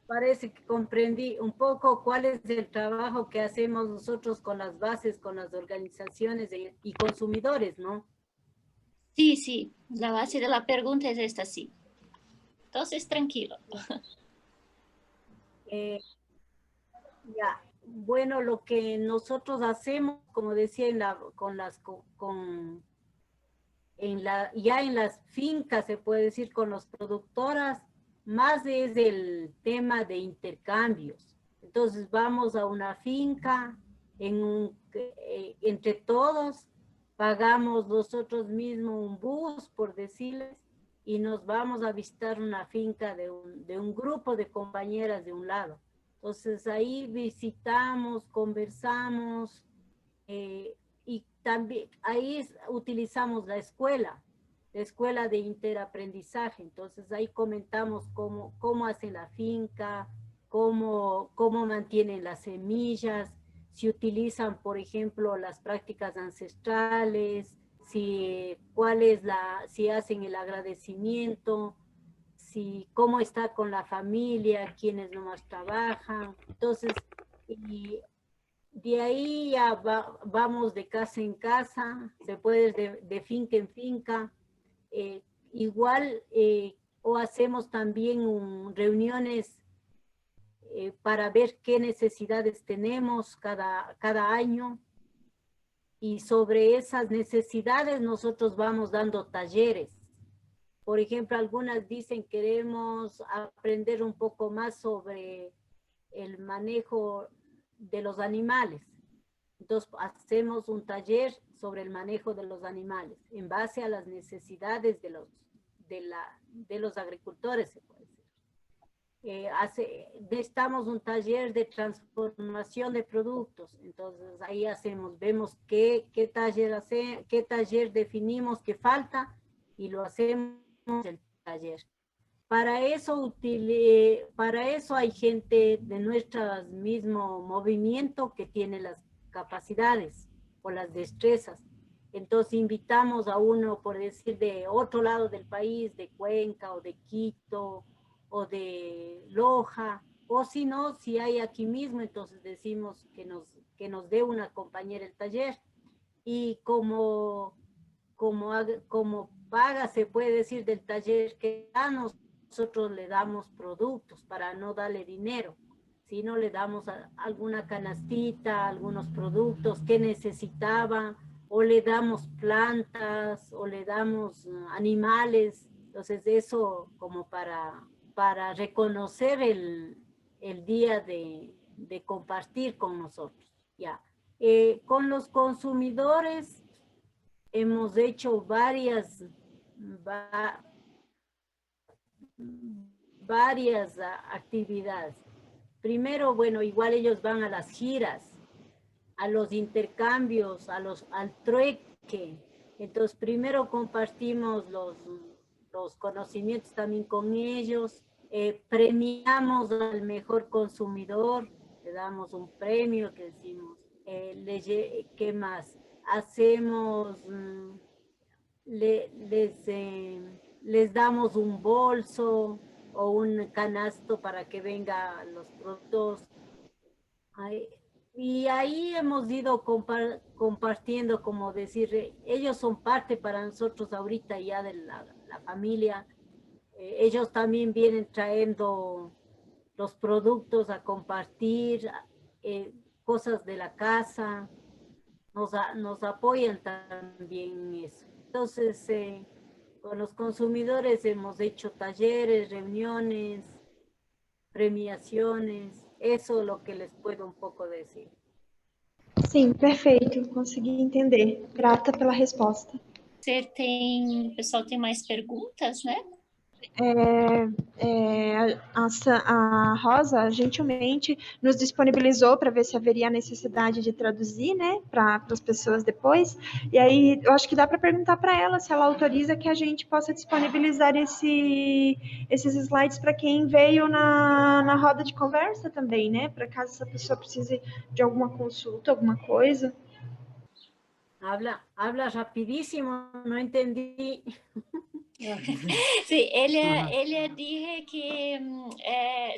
Parece que comprendí un poco cuál es el trabajo que hacemos nosotros con las bases, con las organizaciones y consumidores, ¿no? Sí, sí, la base de la pregunta es esta, sí. Entonces, tranquilo. Ya, bueno, lo que nosotros hacemos, como decía, ya en las fincas, se puede decir, con las productoras, más es el tema de intercambios. Entonces vamos a una finca, entre todos, pagamos nosotros mismos un bus, por decirles, y nos vamos a visitar una finca de un grupo de compañeras de un lado. Entonces ahí visitamos, conversamos, y también ahí utilizamos la escuela de interaprendizaje. Entonces ahí comentamos cómo hacen la finca, cómo mantienen las semillas, si utilizan, por ejemplo, las prácticas ancestrales, si hacen el agradecimiento, cómo está con la familia, quienes nomás trabajan. Entonces, y de ahí ya vamos de casa en casa, se puede de finca en finca. Igual, o hacemos también reuniones para ver qué necesidades tenemos cada año. Y sobre esas necesidades nosotros vamos dando talleres. Por ejemplo, algunas dicen queremos aprender un poco más sobre el manejo de los animales. Entonces hacemos un taller sobre el manejo de los animales en base a las necesidades de los agricultores, se puede decir. necesitamos un taller de transformación de productos. Entonces ahí vemos qué taller definimos que falta y lo hacemos el taller. Para eso hay gente de nuestro mismo movimiento que tiene las capacidades o las destrezas. Entonces invitamos a uno, por decir, de otro lado del país, de Cuenca o de Quito o de Loja, o si no, si hay aquí mismo, entonces decimos que nos dé una compañera el taller. Y como paga, se puede decir, del taller que damos, nosotros le damos productos para no darle dinero, sino le damos alguna canastita, algunos productos que necesitaba, o le damos plantas, o le damos animales. Entonces eso como para reconocer el día de compartir con nosotros. Ya. Con los consumidores hemos hecho varias actividades. Primero, bueno, igual ellos van a las giras, a los intercambios, al trueque. Entonces, primero compartimos los conocimientos también con ellos, premiamos al mejor consumidor, le damos un premio que decimos, ¿qué más? Hacemos, les damos un bolso o un canasto para que vengan los productos. Y ahí hemos ido compartiendo, como decir, ellos son parte para nosotros ahorita ya de la familia. Ellos también vienen trayendo los productos a compartir, cosas de la casa, nos apoyan también en eso. Entonces, con los consumidores hemos hecho talleres, reuniones, premiaciones, eso es lo que les puedo un pouco decir. Sim, perfeito, consegui entender. Grata pela resposta. O pessoal tem mais perguntas, né? A Rosa gentilmente nos disponibilizou para ver se haveria necessidade de traduzir, né, para as pessoas depois. E aí eu acho que dá para perguntar para ela se ela autoriza que a gente possa disponibilizar esses slides para quem veio na roda de conversa também, né, para caso essa pessoa precise de alguma consulta, alguma coisa. Habla rapidísimo, no entendí. Sí, ella dije que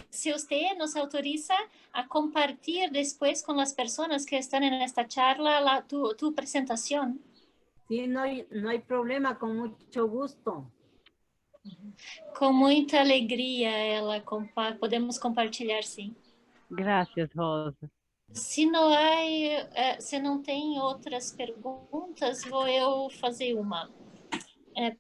si usted nos autoriza a compartir después con las personas que están en esta charla tu presentación. Sí, no hay problema, con mucho gusto. Com muita alegria, podemos compartilhar, sim. Gracias, Rosa. Se não tem outras perguntas, vou eu fazer uma.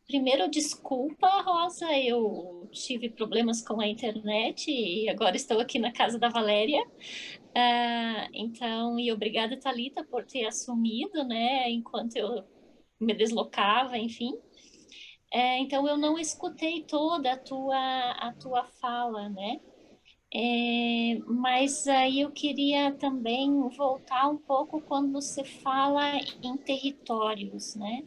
Primeiro, desculpa, Rosa, eu tive problemas com a internet e agora estou aqui na casa da Valéria. Então, e obrigada, Thalita, por ter assumido, né, enquanto eu me deslocava, enfim. Então, eu não escutei toda a tua fala, né? Mas aí eu queria também voltar um pouco quando você fala em territórios, né?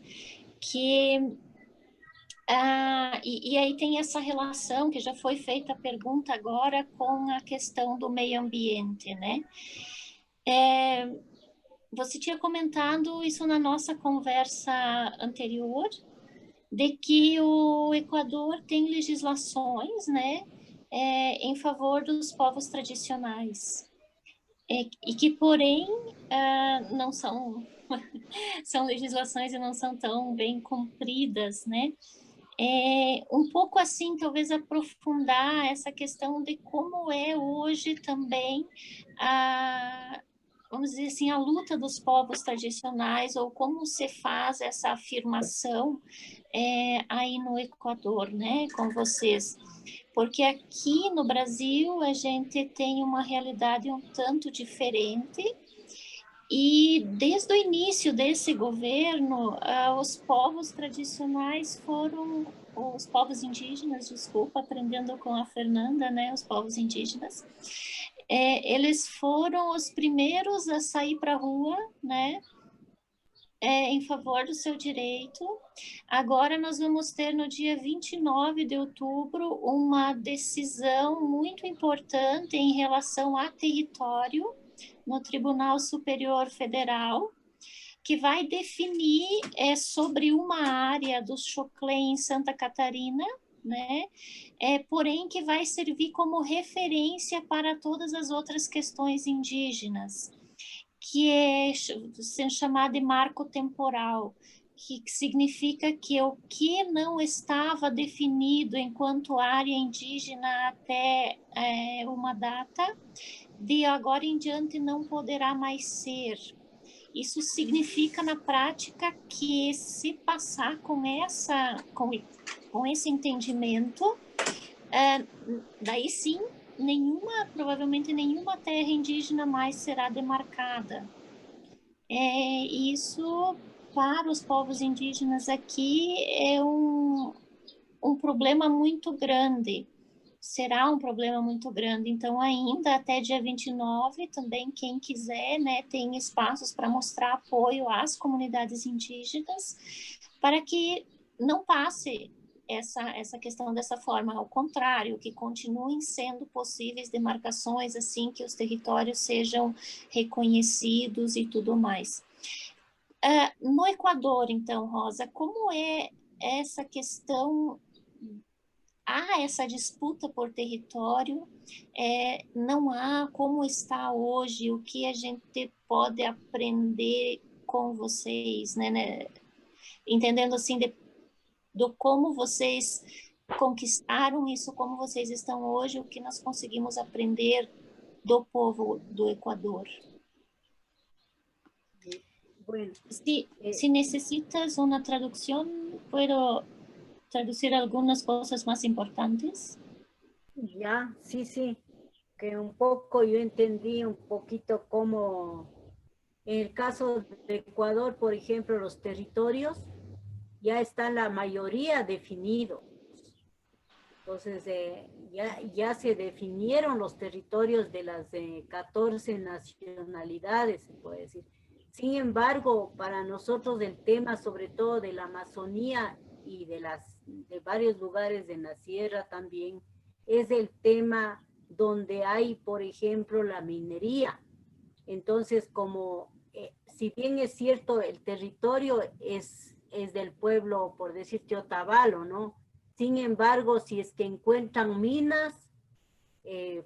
E aí tem essa relação que já foi feita a pergunta agora com a questão do meio ambiente, né? Você tinha comentado isso na nossa conversa anterior, de que o Equador tem legislações, né, em favor dos povos tradicionais, e que, porém, não são legislações e não são tão bem cumpridas, né? Um pouco assim, talvez aprofundar essa questão de como é hoje também vamos dizer assim, a luta dos povos tradicionais, ou como se faz essa afirmação aí no Equador, né, com vocês. Porque aqui no Brasil a gente tem uma realidade um tanto diferente, e desde o início desse governo, os povos tradicionais foram os povos indígenas, desculpa, aprendendo com a Fernanda, né, os povos indígenas, eles foram os primeiros a sair para a rua, né, em favor do seu direito. Agora nós vamos ter no dia 29 de outubro uma decisão muito importante em relação a território no Tribunal Superior Federal, que vai definir sobre uma área do Xoclé em Santa Catarina, né? Porém que vai servir como referência para todas as outras questões indígenas, que é chamado de marco temporal, que significa que o que não estava definido enquanto área indígena até uma data, de agora em diante não poderá mais ser. Isso significa na prática que se passar com esse entendimento, daí sim, provavelmente nenhuma terra indígena mais será demarcada. Isso, para os povos indígenas aqui, é um problema muito grande. Será um problema muito grande. Então, ainda até dia 29, também quem quiser, né, tem espaços para mostrar apoio às comunidades indígenas, para que não passe essa questão dessa forma, ao contrário, que continuem sendo possíveis demarcações, assim, que os territórios sejam reconhecidos e tudo mais. No Equador, então, Rosa, como é essa questão? Há essa disputa por território, não há como está hoje, o que a gente pode aprender com vocês, né? Entendendo assim do como vocês conquistaram isso, como vocês estão hoje, o que nós conseguimos aprender do povo do Equador. Bueno, si necesitas una traducción, puedo traducir algunas cosas más importantes. Ya, sí, que un poco yo entendí un poquito cómo en el caso de Ecuador, por ejemplo, los territorios ya están la mayoría definidos. Entonces, ya se definieron los territorios de las 14 nacionalidades, se puede decir. Sin embargo, para nosotros el tema, sobre todo de la Amazonía y de varios lugares de la sierra también, es el tema donde hay, por ejemplo, la minería. Entonces, como si bien es cierto, el territorio es del pueblo, por decirte, Otavalo, ¿no? Sin embargo, si es que encuentran minas,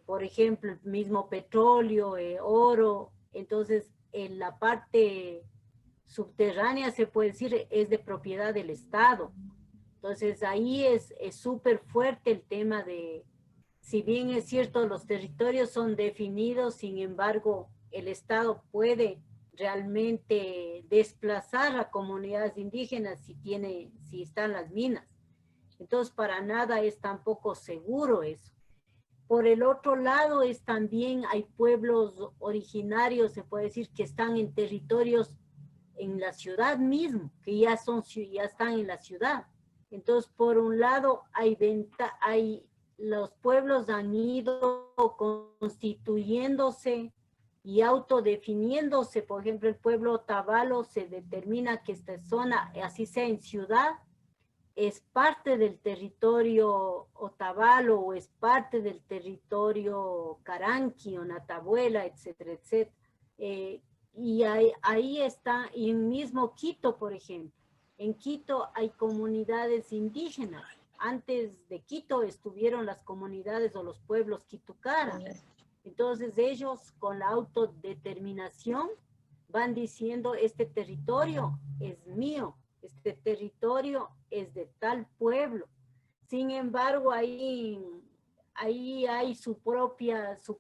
por ejemplo, el mismo petróleo, oro, entonces en la parte subterránea, se puede decir, es de propiedad del Estado. Entonces ahí es súper fuerte el tema de, si bien es cierto, los territorios son definidos, sin embargo, el Estado puede realmente desplazar a comunidades indígenas si están las minas. Entonces, para nada es tampoco seguro eso. Por el otro lado, también hay pueblos originarios, se puede decir, que están en territorios en la ciudad mismo, que ya están en la ciudad. Entonces, por un lado, los pueblos han ido constituyéndose y autodefiniéndose. Por ejemplo, el pueblo Otavalo se determina que esta zona, así sea en ciudad, es parte del territorio Otavalo o es parte del territorio Caranqui o Natabuela, etcétera, etcétera. Y ahí está, y en mismo Quito, por ejemplo. En Quito hay comunidades indígenas. Antes de Quito estuvieron las comunidades o los pueblos quitucara. Entonces ellos con la autodeterminación van diciendo, este territorio es mío, este territorio es de tal pueblo. Sin embargo, ahí hay sus propias,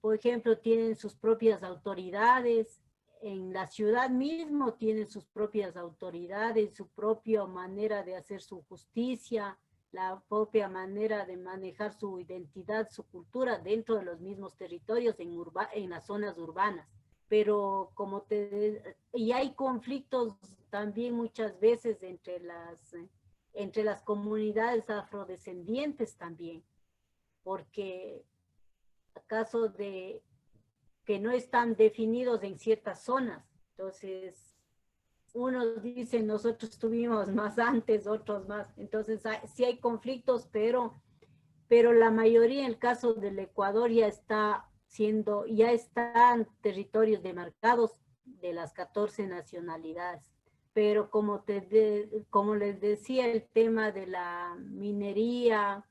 por ejemplo, tienen sus propias autoridades. En la ciudad mismo tienen sus propias autoridades, su propia manera de hacer su justicia, la propia manera de manejar su identidad, su cultura dentro de los mismos territorios en las zonas urbanas. pero y hay conflictos también muchas veces entre las comunidades afrodescendientes también, porque acaso de que no están definidos en ciertas zonas. Entonces, unos dicen nosotros tuvimos más antes, otros más. Entonces, sí hay conflictos, pero la mayoría en el caso del Ecuador ya están territorios demarcados de las 14 nacionalidades. Pero como les decía, el tema de la minería,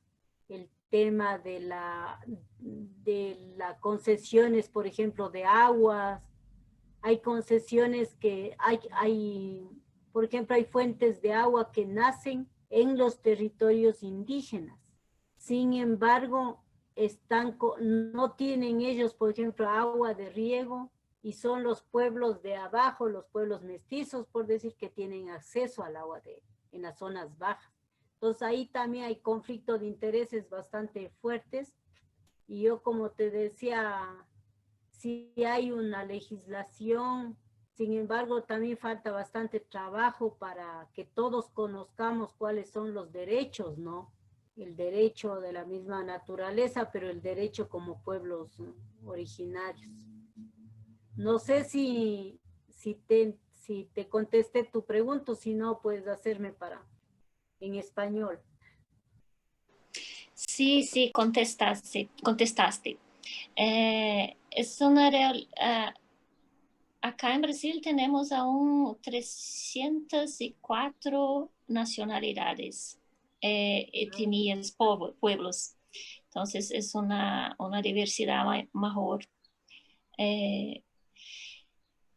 el tema de las concesiones, por ejemplo, de aguas, hay concesiones que por ejemplo, hay fuentes de agua que nacen en los territorios indígenas. Sin embargo, no tienen ellos, por ejemplo, agua de riego, y son los pueblos de abajo, los pueblos mestizos, por decir, que tienen acceso al agua en las zonas bajas. Entonces ahí también hay conflicto de intereses bastante fuertes, y yo, como te decía, sí hay una legislación, sin embargo también falta bastante trabajo para que todos conozcamos cuáles son los derechos, ¿no? El derecho de la misma naturaleza, pero el derecho como pueblos originarios. No sé si te contesté tu pregunta, si no, puedes hacerme en español. Sí, sí, contestaste. Es una acá en Brasil tenemos aún 304 nacionalidades, etnias, pueblos. Entonces es una diversidad mayor.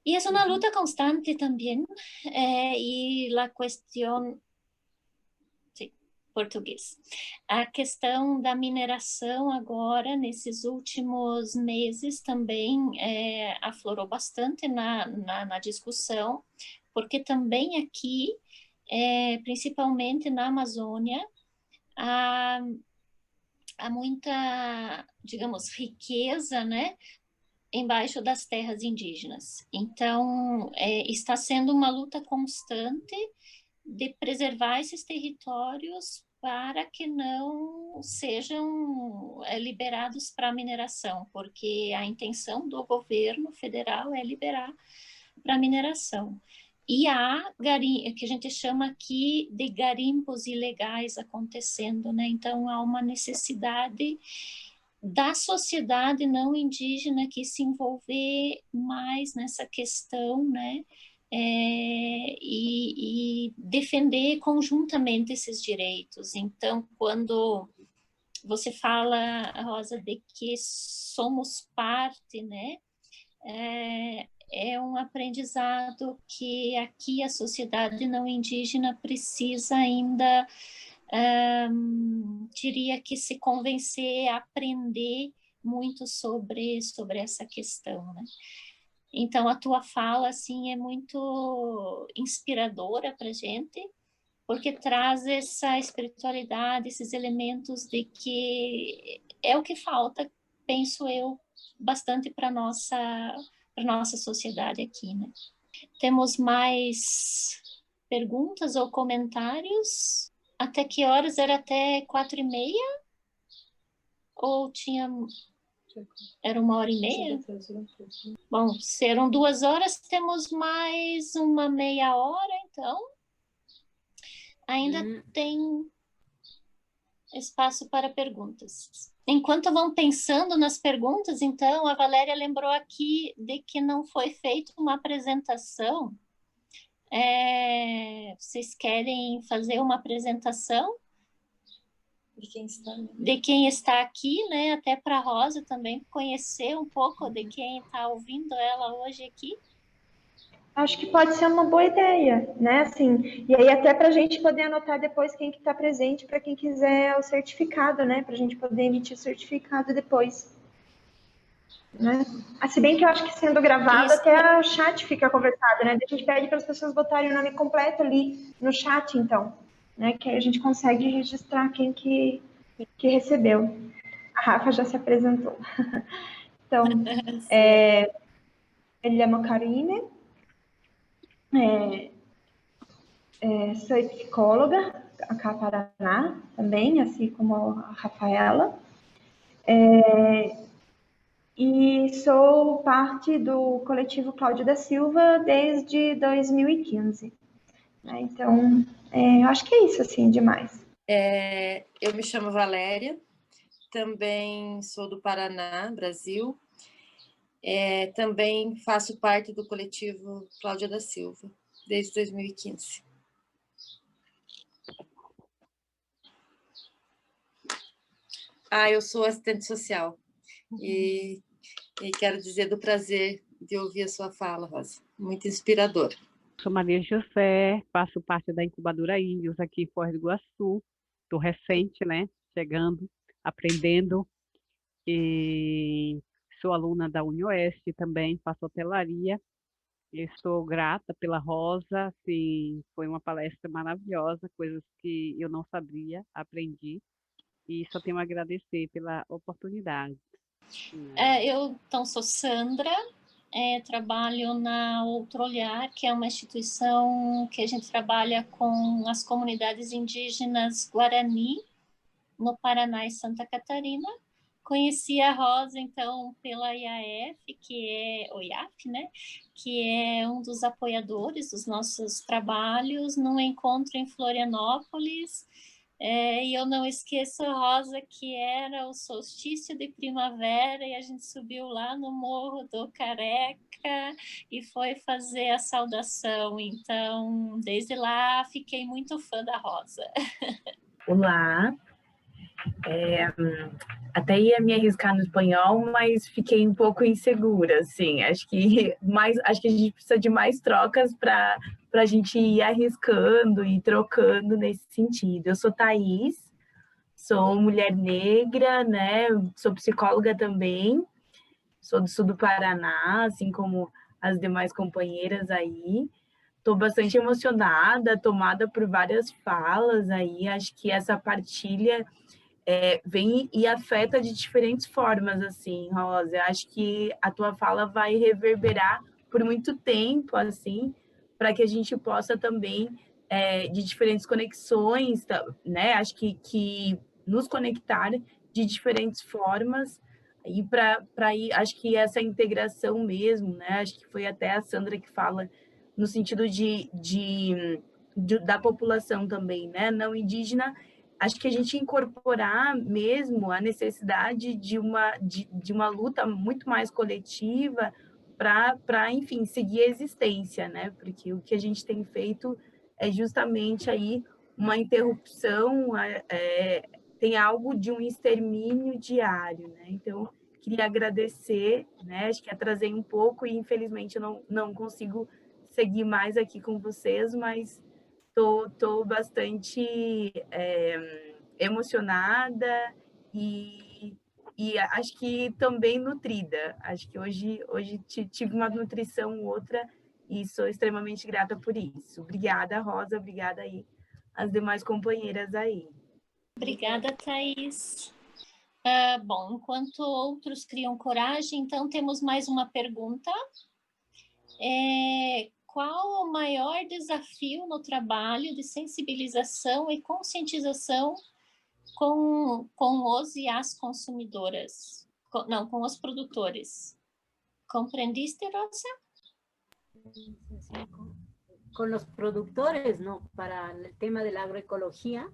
Y es una luta constante también. E la questão, português, a questão da mineração agora, nesses últimos meses, também aflorou bastante na discussão, porque também aqui, principalmente na Amazônia, há muita, digamos, riqueza, né, embaixo das terras indígenas. Então, está sendo uma luta constante de preservar esses territórios para que não sejam liberados para mineração, porque a intenção do governo federal é liberar para mineração. E há que a gente chama aqui de garimpos ilegais acontecendo, né? Então, há uma necessidade da sociedade não indígena que se envolver mais nessa questão, né? E defender conjuntamente esses direitos. Então, quando você fala, Rosa, de que somos parte, né? É um aprendizado que aqui a sociedade não indígena precisa ainda, diria que se convencer, aprender muito sobre essa questão, né? Então, a tua fala, assim, é muito inspiradora para a gente, porque traz essa espiritualidade, esses elementos de que é o que falta, penso eu, bastante para nossa sociedade aqui, né? Temos mais perguntas ou comentários? Até que horas? Era até 4h30? Ou tinha... Era 1h30? Bom, se eram 2 horas, temos mais uma meia hora, então. Ainda tem espaço para perguntas. Enquanto vão pensando nas perguntas, então, a Valéria lembrou aqui de que não foi feita uma apresentação. Vocês querem fazer uma apresentação? De quem está aqui, né? Até para a Rosa também conhecer um pouco de quem está ouvindo ela hoje aqui. Acho que pode ser uma boa ideia, né? Assim, e aí até para a gente poder anotar depois quem que está presente, para quem quiser o certificado, né? Para a gente poder emitir o certificado depois. Né? Se bem que eu acho que sendo gravado, isso, até o chat fica conversado, né? A gente pede para as pessoas botarem o nome completo ali no chat, então. Né, que aí a gente consegue registrar quem que recebeu. A Rafa já se apresentou. Então, Me llamo Karine, sou psicóloga acá em Paraná também, assim como a Rafaela. E sou parte do coletivo Cláudio da Silva desde 2015. Né? Então, eu acho que é isso, assim, demais. Eu me chamo Valéria, também sou do Paraná, Brasil. Também faço parte do coletivo Cláudia da Silva, desde 2015. Eu sou assistente social e quero dizer do prazer de ouvir a sua fala, Rosa. Muito inspiradora. Sou Maria José, faço parte da incubadora Índios aqui em Foz do Iguaçu. Estou recente, né? Chegando, aprendendo. E sou aluna da UniOeste também, faço hotelaria. Estou grata pela Rosa, assim, foi uma palestra maravilhosa, coisas que eu não sabia, aprendi. E só tenho a agradecer pela oportunidade. Eu, então, sou Sandra, trabalho na Outro Olhar, que é uma instituição que a gente trabalha com as comunidades indígenas Guarani, no Paraná e Santa Catarina. Conheci a Rosa, então, pela IAF, o IAF, né? Que é um dos apoiadores dos nossos trabalhos, num encontro em Florianópolis. E eu não esqueço, Rosa, que era o solstício de primavera e a gente subiu lá no Morro do Careca e foi fazer a saudação. Então, desde lá, fiquei muito fã da Rosa. Olá, até ia me arriscar no espanhol, mas fiquei um pouco insegura, assim. Acho que a gente precisa de mais trocas para a gente ir arriscando e trocando nesse sentido. Eu sou Thaís, sou mulher negra, né? Sou psicóloga também, sou do sul do Paraná, assim como as demais companheiras aí. Estou bastante emocionada, tomada por várias falas aí. Acho que essa partilha vem e afeta de diferentes formas, assim, Rosa. Acho que a tua fala vai reverberar por muito tempo, assim, para que a gente possa também, de diferentes conexões, né? Acho que nos conectar de diferentes formas e para ir, acho que essa integração mesmo, né? Acho que foi até a Sandra que fala no sentido da população também, né? Não indígena. Acho que a gente incorporar mesmo a necessidade de uma luta muito mais coletiva para, enfim, seguir a existência, né? Porque o que a gente tem feito é justamente aí uma interrupção, tem algo de um extermínio diário, né? Então, queria agradecer, né? Acho que atrasei um pouco e, infelizmente, eu não consigo seguir mais aqui com vocês, mas Tô bastante emocionada e acho que também nutrida. Acho que hoje tive uma nutrição outra e sou extremamente grata por isso. Obrigada, Rosa. Obrigada aí às demais companheiras aí. Obrigada, Thaís. Bom, enquanto outros criam coragem, então temos mais uma pergunta. Qual o maior desafio no trabalho de sensibilização e conscientização com os e as consumidoras? Com os produtores. ¿Comprendiste, Rosa? Con los productores, ¿no? Para el tema de la agroecología.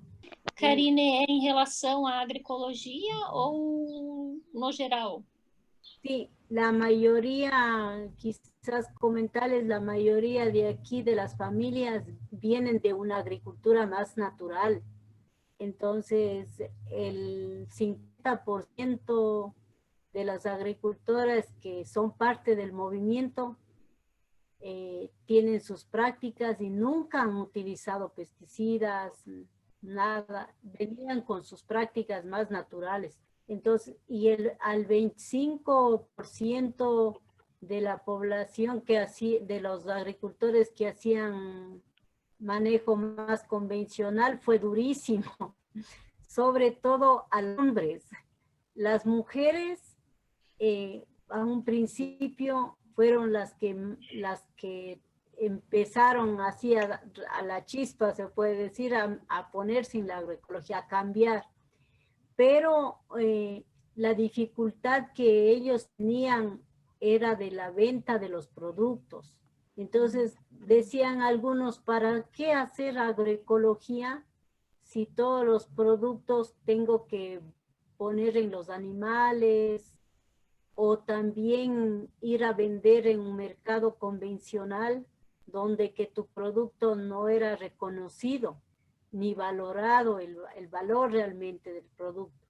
Karine, em relação à agroecologia ou no geral? Sí, la mayoría, quizás comentarles, la mayoría de aquí de las familias vienen de una agricultura más natural. Entonces, el 50% de las agricultoras que son parte del movimiento tienen sus prácticas y nunca han utilizado pesticidas, nada, venían con sus prácticas más naturales. Entonces, y al 25% de la población de los agricultores que hacían manejo más convencional fue durísimo, sobre todo a los hombres. Las mujeres a un principio fueron las que empezaron así a la chispa, se puede decir, a ponerse en la agroecología, a cambiar. Pero la dificultad que ellos tenían era de la venta de los productos. Entonces decían algunos, ¿para qué hacer agroecología si todos los productos tengo que poner en los animales o también ir a vender en un mercado convencional donde que tu producto no era reconocido ni valorado el valor realmente del producto?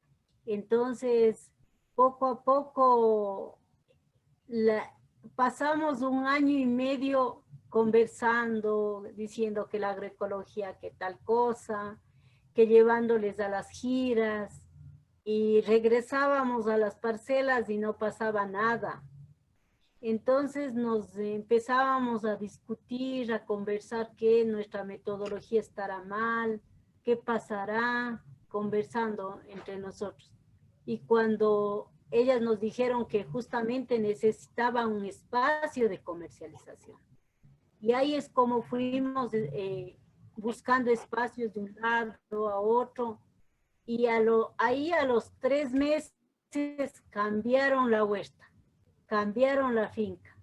Entonces, poco a poco pasamos 1 año y medio conversando, diciendo que la agroecología, que tal cosa, que llevándoles a las giras, y regresábamos a las parcelas y no pasaba nada. Entonces nos empezábamos a discutir, a conversar que nuestra metodología estará mal, qué pasará, conversando entre nosotros. Y cuando ellas nos dijeron que justamente necesitaban un espacio de comercialización. Y ahí es como fuimos buscando espacios de un lado a otro. Y ahí a los 3 meses cambiaron la huerta, cambiaron la finca.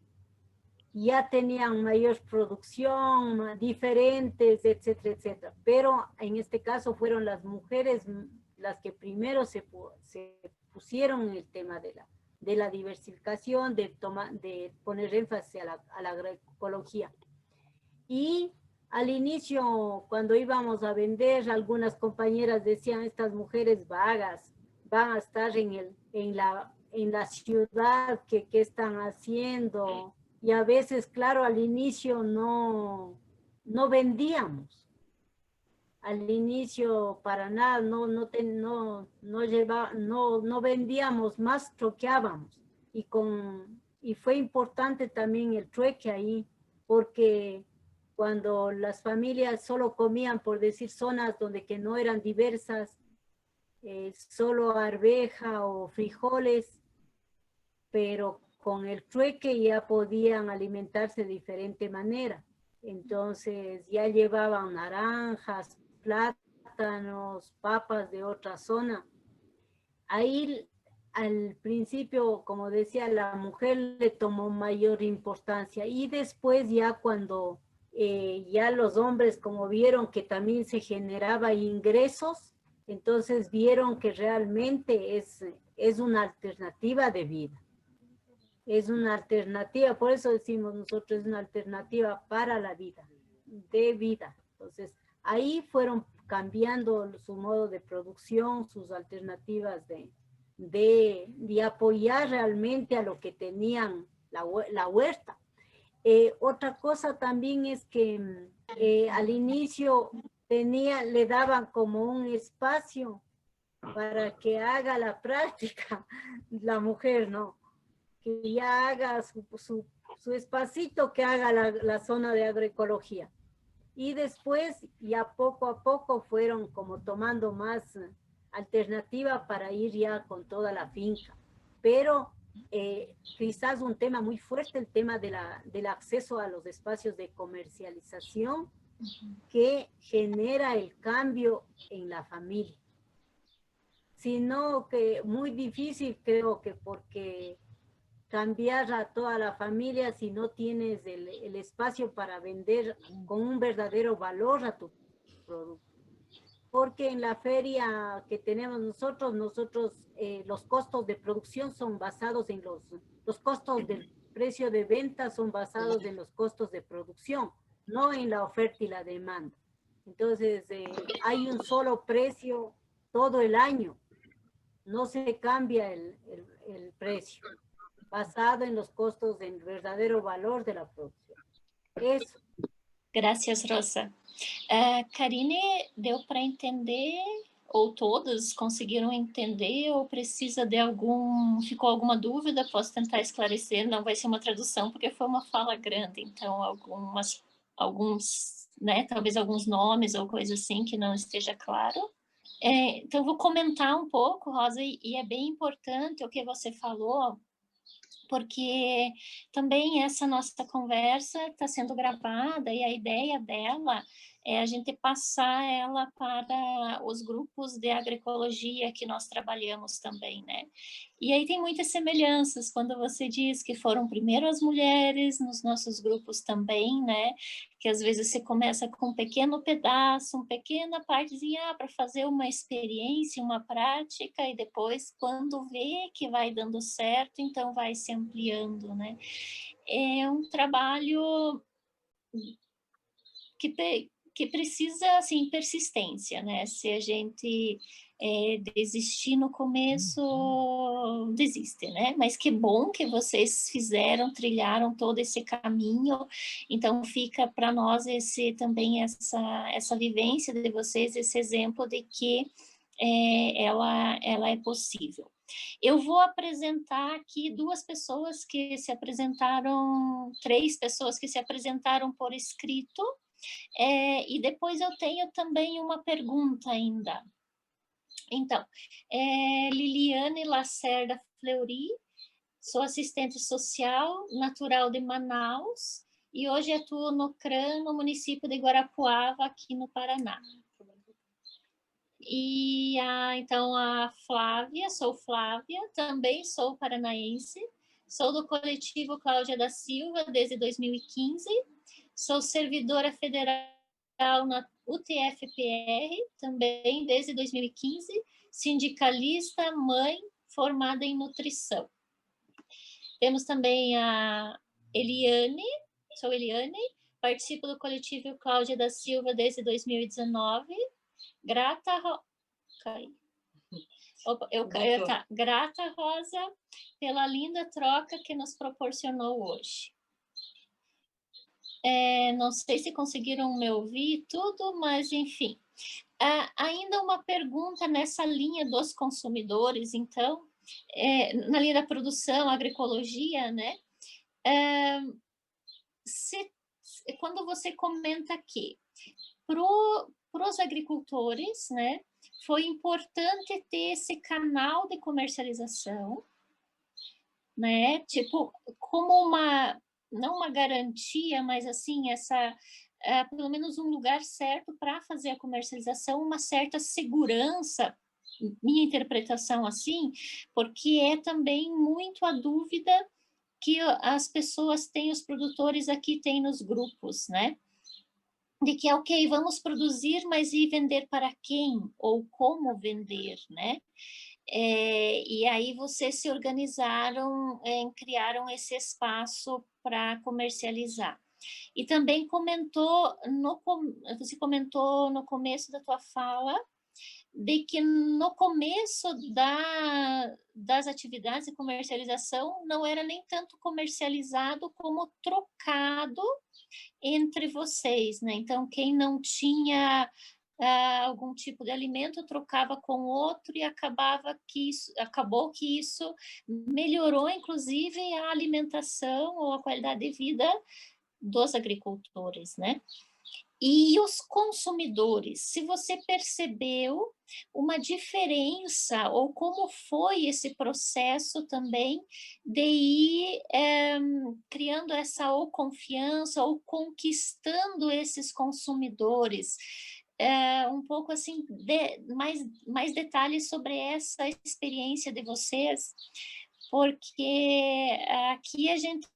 Ya tenían mayor producción, diferentes, etcétera, etcétera. Pero en este caso fueron las mujeres las que primero se pusieron en el tema de la diversificación, de poner énfasis a la agroecología. Y al inicio, cuando íbamos a vender, algunas compañeras decían, estas mujeres vagas van a estar en la ciudad, ¿qué están haciendo? Y a veces, claro, al inicio no vendíamos. Al inicio para nada, no vendíamos, más troqueábamos. Y fue importante también el trueque ahí, porque cuando las familias solo comían, por decir, zonas donde que no eran diversas, solo arveja o frijoles, pero con el trueque ya podían alimentarse de diferente manera. Entonces ya llevaban naranjas, plátanos, papas de otra zona. Ahí al principio, como decía, la mujer le tomó mayor importancia, y después ya cuando ya los hombres, como vieron que también se generaba ingresos, entonces vieron que realmente es una alternativa de vida. Es una alternativa, por eso decimos nosotros, es una alternativa para la vida, de vida. Entonces, ahí fueron cambiando su modo de producción, sus alternativas de apoyar realmente a lo que tenían la huerta. Otra cosa también es que al inicio le daban como un espacio para que haga la práctica la mujer, ¿no? Que ya haga su espacito, que haga la zona de agroecología. Y después ya poco a poco fueron como tomando más alternativa para ir ya con toda la finca. Pero quizás un tema muy fuerte, el tema del acceso a los espacios de comercialización, que genera el cambio en la familia. Sino que muy difícil, creo que, porque cambiar a toda la familia si no tienes el espacio para vender con un verdadero valor a tu producto. Porque en la feria que tenemos nosotros los costos de producción son basados en los costos del precio de venta, son basados en los costos de producción, no en la oferta y la demanda. Entonces hay un solo precio todo el año, no se cambia el precio, basado en los costos del verdadero valor de la producción. Eso. Gracias, Rosa. Karine, deu para entender, ou todos conseguiram entender, ou precisa de ficou alguma dúvida? Posso tentar esclarecer, não vai ser uma tradução, porque foi uma fala grande, então alguns, né, talvez alguns nomes ou coisa assim que não esteja claro. Então, vou comentar um pouco, Rosa, e é bem importante o que você falou, porque também essa nossa conversa está sendo gravada e a ideia dela é a gente passar ela para os grupos de agroecologia que nós trabalhamos também, né? E aí tem muitas semelhanças quando você diz que foram primeiro as mulheres nos nossos grupos também, né? Que às vezes você começa com um pequeno pedaço, uma pequena partezinha para fazer uma experiência, uma prática, e depois, quando vê que vai dando certo, então vai se ampliando, né? É um trabalho que precisa, assim, persistência, né? Se a gente desistir no começo, desiste, né? Mas que bom que vocês fizeram, trilharam todo esse caminho, então fica para nós também essa vivência de vocês, esse exemplo de que ela é possível. Eu vou apresentar aqui duas pessoas que se apresentaram, 3 pessoas que se apresentaram por escrito, e depois eu tenho também uma pergunta ainda. Então, Liliane Lacerda Fleury, sou assistente social, natural de Manaus, e hoje atuo no CRAN, no município de Guarapuava, aqui no Paraná. E então a Flávia, sou Flávia, também sou paranaense, sou do coletivo Cláudia da Silva desde 2015, sou servidora federal na UTF-PR, também desde 2015, sindicalista, mãe, formada em nutrição. Temos também a Eliane, sou Eliane, participo do coletivo Cláudia da Silva desde 2019, grata Rosa pela linda troca que nos proporcionou hoje. Não sei se conseguiram me ouvir tudo, mas enfim. Ainda uma pergunta nessa linha dos consumidores, então, na linha da produção, agroecologia, né? Quando você comenta aqui, para os agricultores, né, foi importante ter esse canal de comercialização, né, tipo, como não uma garantia, mas assim, pelo menos um lugar certo para fazer a comercialização, uma certa segurança, minha interpretação assim, porque é também muito a dúvida que as pessoas têm, os produtores aqui têm nos grupos, né? De que, ok, vamos produzir, mas e vender para quem? Ou como vender, né? E aí vocês se organizaram, criaram esse espaço para comercializar. E também você comentou no começo da tua fala de que no começo das atividades de comercialização não era nem tanto comercializado como trocado entre vocês, né? Então, quem não tinha algum tipo de alimento trocava com outro e acabou que isso melhorou, inclusive, a alimentação ou a qualidade de vida dos agricultores, né? E os consumidores, se você percebeu uma diferença ou como foi esse processo também de ir criando essa ou confiança ou conquistando esses consumidores, um pouco assim, mais detalhes sobre essa experiência de vocês, porque aqui a gente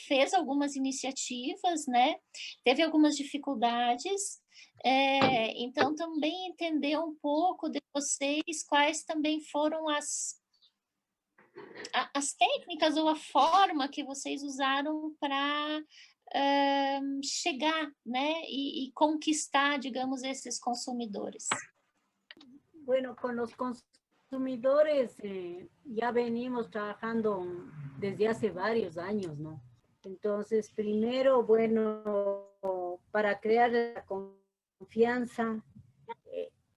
fez algumas iniciativas, né? Teve algumas dificuldades, então também entender um pouco de vocês quais também foram as técnicas ou a forma que vocês usaram para chegar, né? E conquistar, digamos, esses consumidores. Bueno, con los consumidores ya venimos trabajando desde hace varios años, ¿no? Entonces, primero, bueno, para crear la confianza,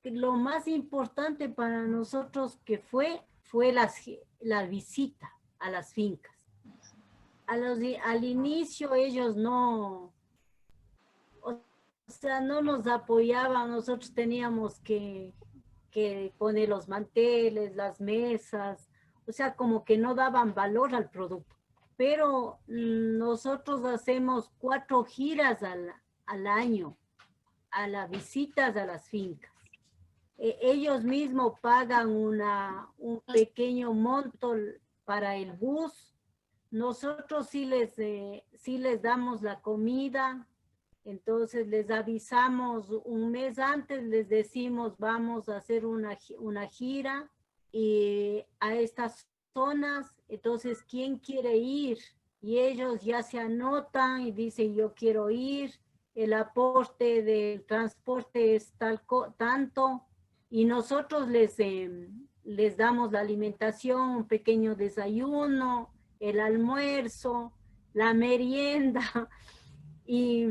lo más importante para nosotros que fue la visita a las fincas. Al inicio ellos no nos apoyaban, nosotros teníamos que poner los manteles, las mesas, o sea, como que no daban valor al producto. pero nosotros hacemos 4 giras al año, a las visitas a las fincas. Ellos mismos pagan un pequeño monto para el bus. Nosotros sí les damos la comida, entonces les avisamos un mes antes, les decimos vamos a hacer una gira y a estas zonas, entonces ¿quién quiere ir? Y ellos ya se anotan y dicen yo quiero ir, el aporte del transporte es tanto, y nosotros les damos la alimentación, un pequeño desayuno, el almuerzo, la merienda, y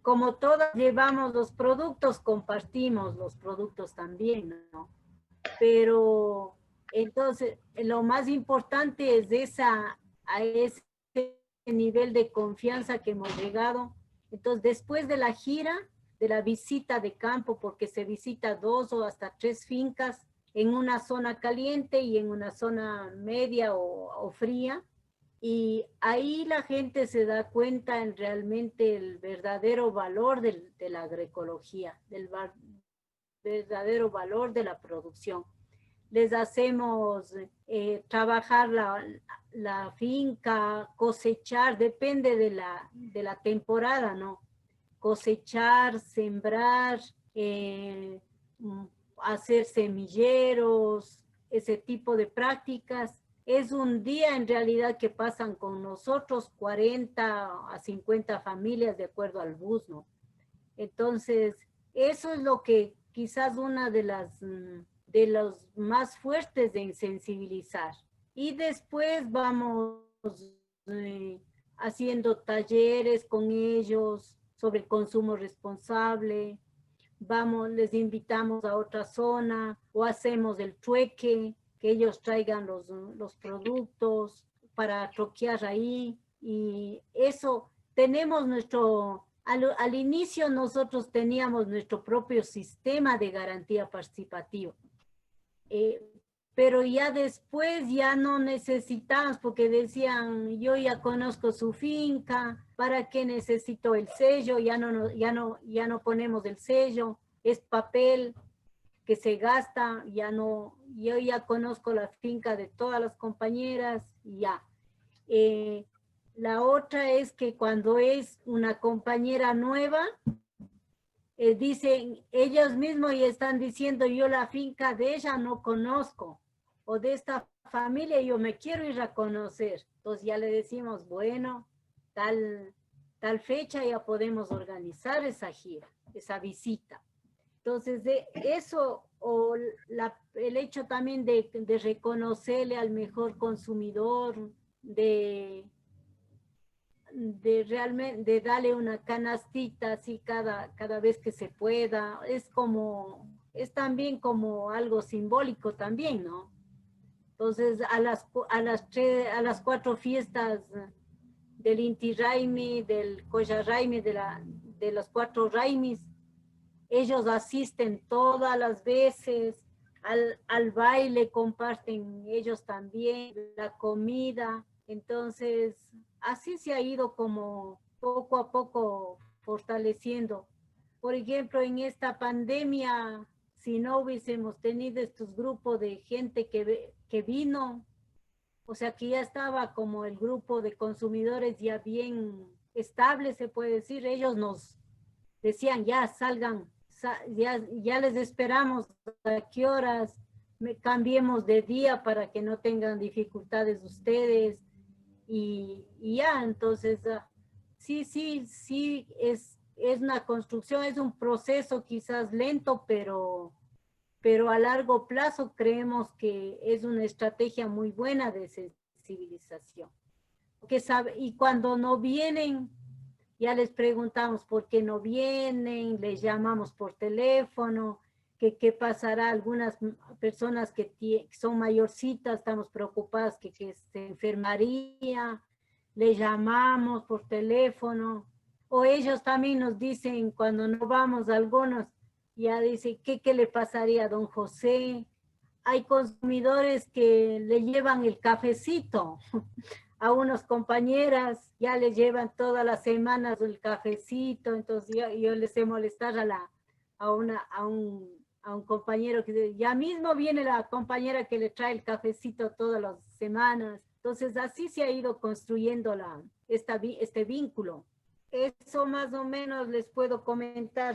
como todas llevamos los productos, compartimos los productos también, ¿no? Pero entonces lo más importante es a ese nivel de confianza que hemos llegado. Entonces después de la gira, de la visita de campo, porque se visita 2 o hasta 3 fincas en una zona caliente y en una zona media o fría, y ahí la gente se da cuenta en realmente el verdadero valor de la agroecología, del verdadero valor de la producción. Les hacemos trabajar la finca, cosechar, depende de la temporada, ¿no? Cosechar, sembrar, hacer semilleros, ese tipo de prácticas. Es un día en realidad que pasan con nosotros 40 a 50 familias de acuerdo al bus, ¿no? Entonces, eso es lo que quizás una de los más fuertes de sensibilizar. Y después vamos haciendo talleres con ellos sobre el consumo responsable, les invitamos a otra zona o hacemos el trueque, que ellos traigan los productos para troquear ahí, y eso tenemos al inicio nosotros teníamos nuestro propio sistema de garantía participativa, pero ya después ya no necesitamos, porque decían, yo ya conozco su finca, ¿para qué necesito el sello? Ya no ponemos el sello, es papel que se gasta, yo ya conozco la finca de todas las compañeras, y ya. La otra es que cuando es una compañera nueva, dicen, ellos mismos ya están diciendo, yo la finca de ella no conozco, o de esta familia yo me quiero ir a conocer. Entonces ya le decimos, bueno, tal fecha ya podemos organizar esa gira, esa visita. Entonces eso, o el hecho también de reconocerle al mejor consumidor, de realmente darle una canastita así cada vez que se pueda, es también como algo simbólico también, ¿no? Entonces a las 4 fiestas del Inti Raymi, del Colla Raymi, de los 4 Raymis, ellos asisten todas las veces, al baile comparten ellos también, la comida. Entonces, así se ha ido como poco a poco fortaleciendo. Por ejemplo, en esta pandemia, si no hubiésemos tenido estos grupos de gente que vino, o sea que ya estaba como el grupo de consumidores ya bien estable, se puede decir, ellos nos decían, ya salgan, ya les esperamos a qué horas, cambiemos de día para que no tengan dificultades ustedes, y ya, entonces, sí, es una construcción, es un proceso quizás lento, pero a largo plazo creemos que es una estrategia muy buena de sensibilización. Y cuando no vienen, ya les preguntamos por qué no vienen, les llamamos por teléfono, qué pasará. Algunas personas que son mayorcitas, estamos preocupadas que se enfermaría, les llamamos por teléfono, o ellos también nos dicen cuando no vamos, algunos ya dicen, ¿qué le pasaría a don José? Hay consumidores que le llevan el cafecito a unas compañeras ya les llevan todas las semanas el cafecito, entonces yo les sé molestar a un compañero que dice, ya mismo viene la compañera que le trae el cafecito todas las semanas. Entonces así se ha ido construyendo este vínculo. Eso más ou menos les puedo comentar.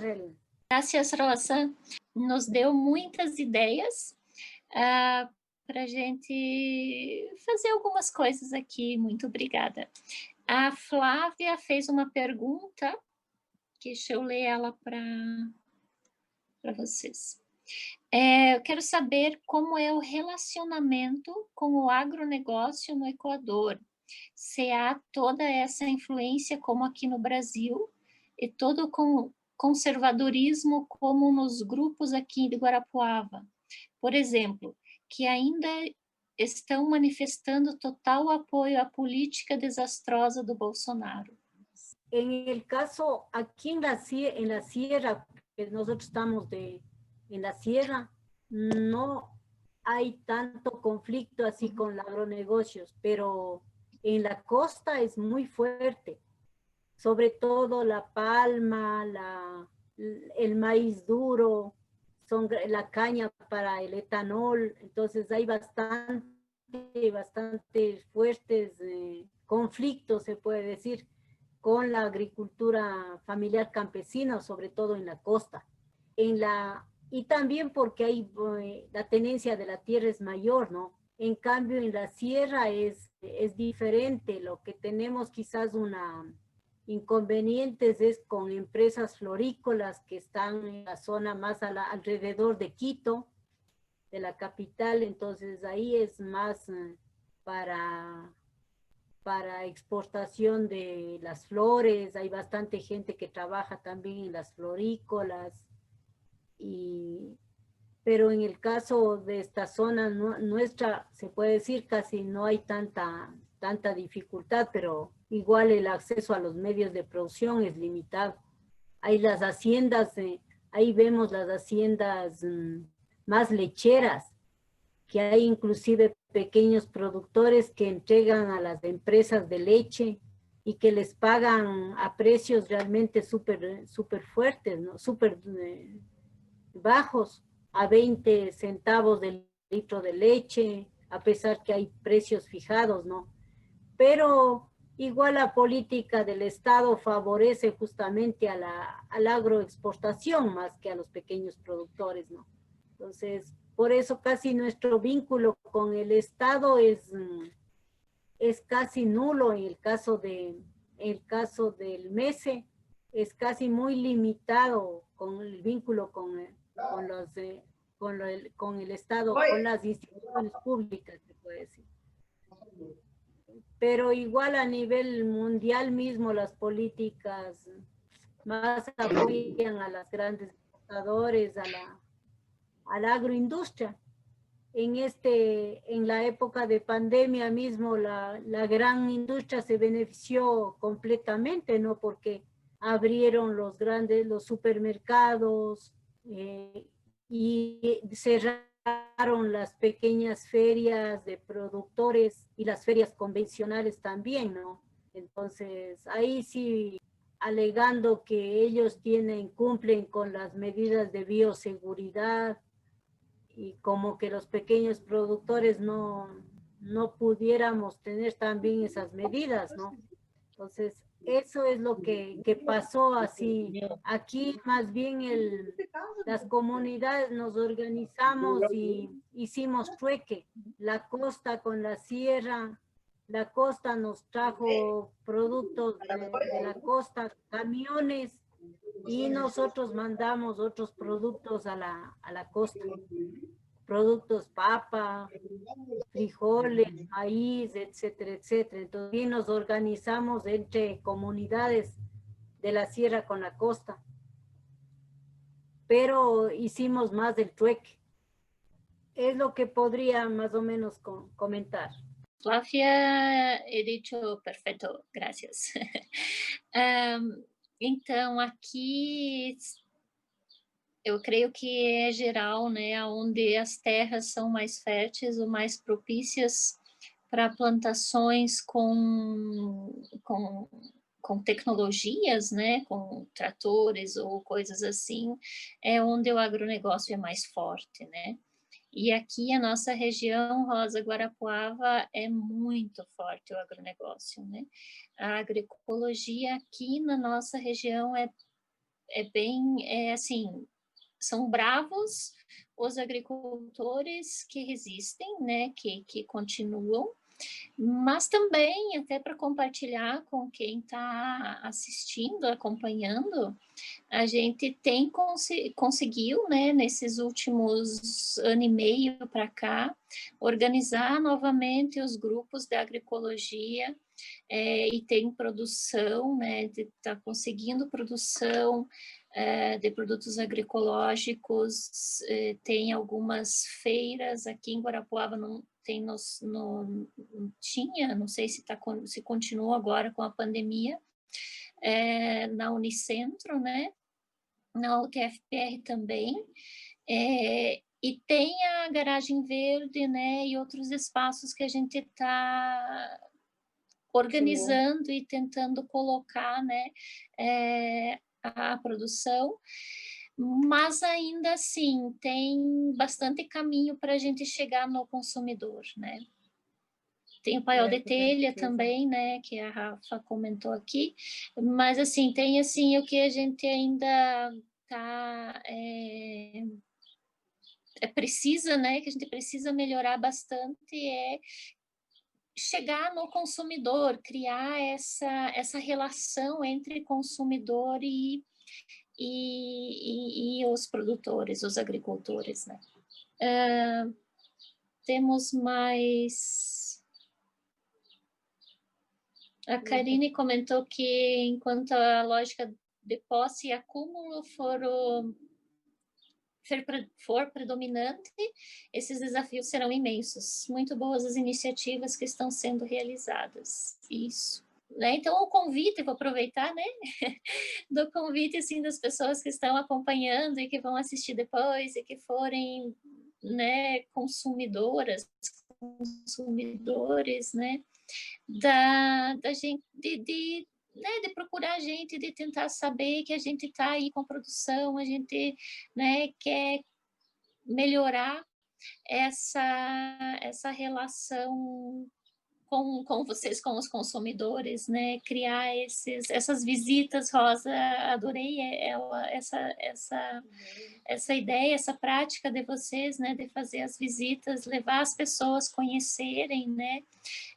Gracias, Rosa. Nos deu muitas ideias para a gente fazer algumas coisas aqui. Muito obrigada. A Flávia fez uma pergunta, deixa eu ler ela para vocês. Eu quero saber como é o relacionamento com o agronegócio no Equador. Se há toda essa influência como aqui no Brasil e todo o conservadorismo como nos grupos aqui de Guarapuava. Por exemplo, que ainda estão manifestando total apoio à política desastrosa do Bolsonaro. En el caso, aquí en la sierra, que nosotros estamos en la sierra, no hay tanto conflicto así con los agronegocios, pero en la costa es muy fuerte, sobre todo la palma, el maíz duro, la caña para el etanol, entonces hay bastante fuertes conflictos, se puede decir, con la agricultura familiar campesina, sobre todo en la costa. Y también porque hay la tenencia de la tierra es mayor, ¿no? En cambio, en la sierra es diferente. Lo que tenemos quizás inconvenientes es con empresas florícolas que están en la zona más alrededor de Quito, de la capital. Entonces ahí es más para exportación de las flores. Hay bastante gente que trabaja también en las florícolas. Pero en el caso de esta zona nuestra, se puede decir, casi no hay tanta dificultad, pero igual el acceso a los medios de producción es limitado. Hay las haciendas, ahí vemos las haciendas más lecheras, que hay inclusive pequeños productores que entregan a las empresas de leche y que les pagan a precios realmente súper fuertes, ¿no? Súper bajos, a 20 centavos del litro de leche, a pesar que hay precios fijados, ¿no? Pero igual la política del Estado favorece justamente a la agroexportación más que a los pequeños productores, ¿no? Entonces, por eso casi nuestro vínculo con el Estado es casi nulo. En el caso del MESE, es casi muy limitado con el vínculo con el Estado, con las instituciones públicas, se puede decir. Pero igual a nivel mundial mismo las políticas más apoyan a las grandes exportadores, a la agroindustria. En la época de pandemia mismo, la gran industria se benefició completamente, ¿no? Porque abrieron los supermercados y cerraron las pequeñas ferias de productores y las ferias convencionales también, ¿no? Entonces, ahí sí, alegando que ellos cumplen con las medidas de bioseguridad, y como que los pequeños productores no pudiéramos tener también esas medidas, ¿no? Entonces, eso es lo que pasó así. Aquí más bien las comunidades nos organizamos y hicimos trueque. La costa con la sierra, la costa nos trajo productos de la costa, camiones, y nosotros mandamos otros productos a la costa. Productos, papa, frijoles, maíz, etcétera, etcétera. Entonces nos organizamos entre comunidades de la sierra con la costa. Pero hicimos más del trueque. Es lo que podría más o menos comentar. Flávia, he dicho perfeito, gracias. Então, aqui, eu creio que é geral, né, onde as terras são mais férteis ou mais propícias para plantações com tecnologias, né, com tratores ou coisas assim, é onde o agronegócio é mais forte, né? E aqui a nossa região, Rosa, Guarapuava, é muito forte o agronegócio, né? A agroecologia aqui na nossa região é bem, assim, são bravos os agricultores que resistem, né, que continuam, mas também, até para compartilhar com quem está assistindo, acompanhando, a gente tem conseguiu, né, nesses últimos ano e meio para cá, organizar novamente os grupos de agroecologia e tem produção, né, está conseguindo produção de produtos agroecológicos, tem algumas feiras aqui em Guarapuava, não tem tinha, não sei se continua agora com a pandemia, na Unicentro, né, na UTFPR também, e tem a Garagem Verde, né, e outros espaços que a gente está organizando e tentando colocar, né, a produção, mas ainda assim tem bastante caminho para a gente chegar no consumidor, né? Tem o paiol de telha também, né, que a Rafa comentou aqui, mas assim, tem assim o que a gente ainda tá precisa, né, que a gente precisa melhorar bastante chegar no consumidor, criar essa relação entre consumidor e os produtores, os agricultores, né? Temos mais... A Karine comentou que enquanto a lógica de posse e acúmulo for predominante, esses desafios serão imensos. Muito boas as iniciativas que estão sendo realizadas. Isso. Né? Então, o convite, vou aproveitar, né, do convite, assim, das pessoas que estão acompanhando e que vão assistir depois e que forem, né, consumidores, né, da gente, né, de procurar a gente, de tentar saber que a gente está aí com produção, a gente, né, quer melhorar essa relação com vocês, com os consumidores, né, criar essas visitas, Rosa, adorei essa ideia, essa prática de vocês, né, de fazer as visitas, levar as pessoas a conhecerem, né,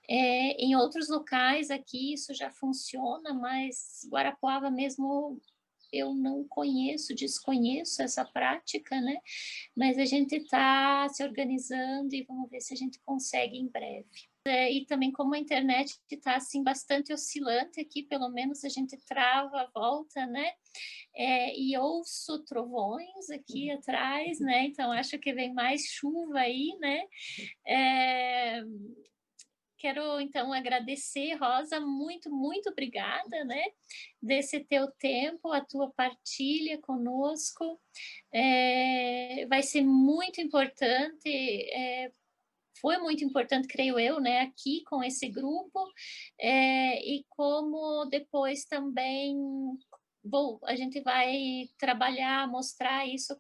em outros locais aqui isso já funciona, mas Guarapuava mesmo eu não conheço, desconheço essa prática, né? Mas a gente está se organizando e vamos ver se a gente consegue em breve. E também como a internet está assim bastante oscilante aqui, pelo menos a gente trava, volta, né? E ouço trovões aqui atrás, né? Então acho que vem mais chuva aí, né? Quero, então, agradecer, Rosa, muito, muito obrigada, né, desse teu tempo, a tua partilha conosco. Vai ser muito importante, foi muito importante, creio eu, né, aqui com esse grupo, e como depois também... a gente vai trabalhar, mostrar isso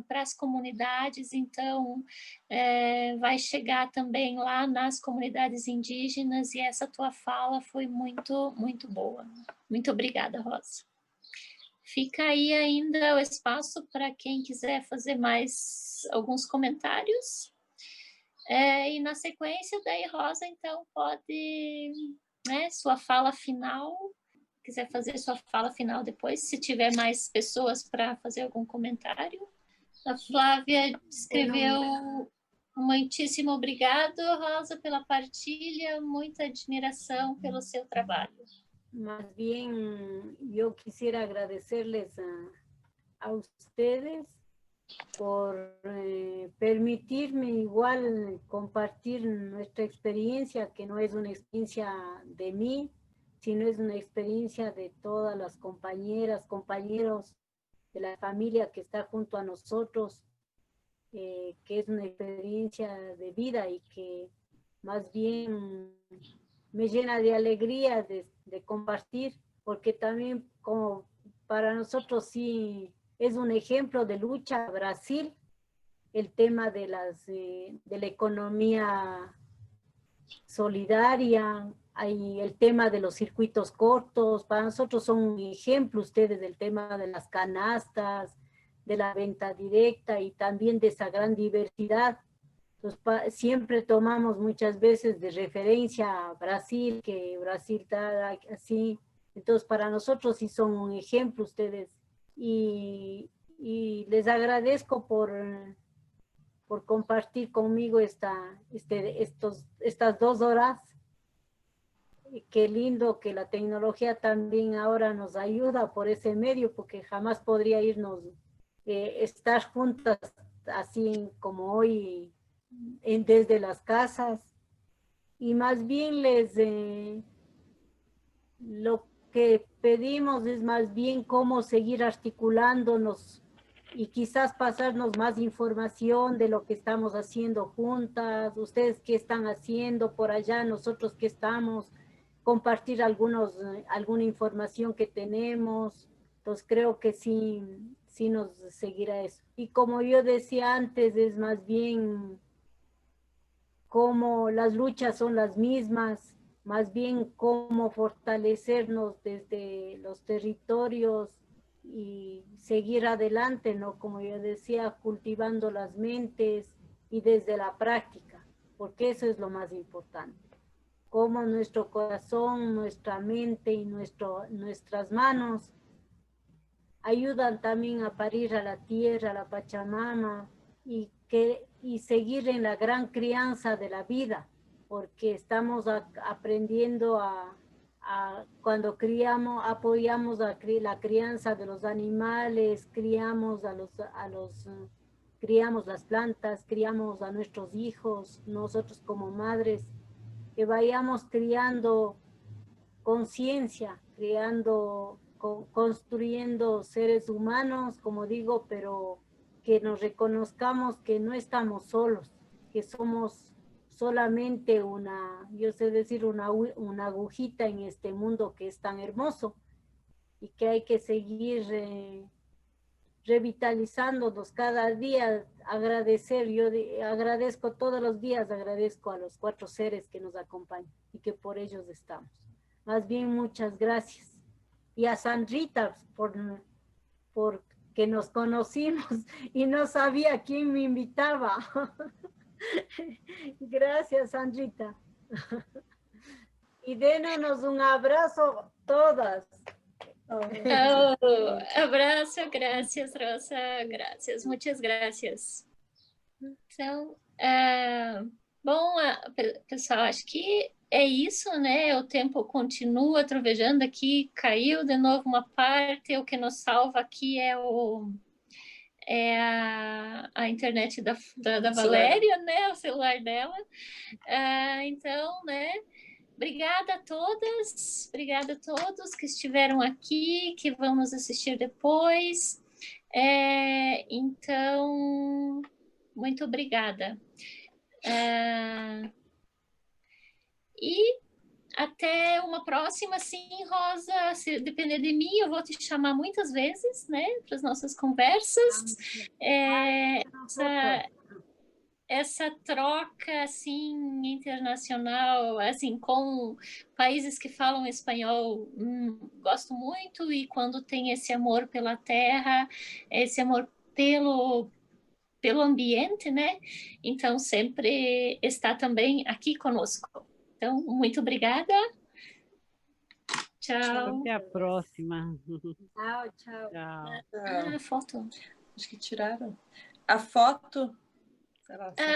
para as comunidades, então vai chegar também lá nas comunidades indígenas, e essa tua fala foi muito, muito boa. Muito obrigada, Rosa. Fica aí ainda o espaço para quem quiser fazer mais alguns comentários. E na sequência, daí, Rosa, então, pode, né, sua fala final... quiser fazer sua fala final depois, se tiver mais pessoas para fazer algum comentário. A Flávia escreveu: muitíssimo obrigado, Rosa, pela partilha, muita admiração pelo seu trabalho. Más bien, yo quisiera agradecerles a ustedes por permitirme igual compartir nuestra experiencia, que no es una experiencia de mí, sino es una experiencia de todas las compañeras, compañeros de la familia que está junto a nosotros, que es una experiencia de vida y que más bien me llena de alegría de compartir, porque también como para nosotros sí es un ejemplo de lucha Brasil, el tema de la economía solidaria, hay el tema de los circuitos cortos, para nosotros son un ejemplo ustedes del tema de las canastas, de la venta directa y también de esa gran diversidad. Entonces, siempre tomamos muchas veces de referencia a Brasil, que Brasil está así. Entonces, para nosotros sí son un ejemplo ustedes. Y les agradezco por compartir conmigo estas 2 horas. Qué lindo que la tecnología también ahora nos ayuda por ese medio, porque jamás podría irnos, estar juntas así como hoy, desde las casas. Y más bien lo que pedimos es más bien cómo seguir articulándonos y quizás pasarnos más información de lo que estamos haciendo juntas, ustedes qué están haciendo por allá, nosotros qué estamos, compartir alguna información que tenemos. Entonces creo que sí nos seguirá eso. Y como yo decía antes, es más bien cómo las luchas son las mismas, más bien cómo fortalecernos desde los territorios y seguir adelante, ¿no? Como yo decía, cultivando las mentes y desde la práctica, porque eso es lo más importante. Cómo nuestro corazón, nuestra mente y nuestras manos ayudan también a parir a la tierra, a la Pachamama, y seguir en la gran crianza de la vida, porque estamos aprendiendo cuando apoyamos la crianza de los animales, criamos las plantas, criamos a nuestros hijos, nosotros como madres, que vayamos criando conciencia, construyendo seres humanos, como digo, pero que nos reconozcamos que no estamos solos, que somos solamente yo sé decir, una agujita en este mundo que es tan hermoso y que hay que seguir revitalizándonos cada día, agradecer. Yo agradezco todos los días, agradezco a los 4 seres que nos acompañan y que por ellos estamos. Más bien, muchas gracias. Y a Sandrita por que nos conocimos y no sabía quién me invitaba. Gracias, Sandrita. Y dénos un abrazo todas. Oh, abraço, graças, Rosa, graças, muitas graças. Então, bom, pessoal, acho que é isso, né? O tempo continua trovejando aqui, caiu de novo uma parte, o que nos salva aqui é a internet da Valéria, né? O celular dela. Então, né? Obrigada a todas, obrigada a todos que estiveram aqui, que vão nos assistir depois. Então, muito obrigada. E até uma próxima, sim, Rosa, se depender de mim, eu vou te chamar muitas vezes, né, para as nossas conversas. Essa troca, assim, internacional, assim, com países que falam espanhol, gosto muito, e quando tem esse amor pela terra, esse amor pelo ambiente, né? Então, sempre está também aqui conosco. Então, muito obrigada. Tchau. Até a próxima. Tchau, tchau. Tchau. A foto. Acho que tiraram. A foto...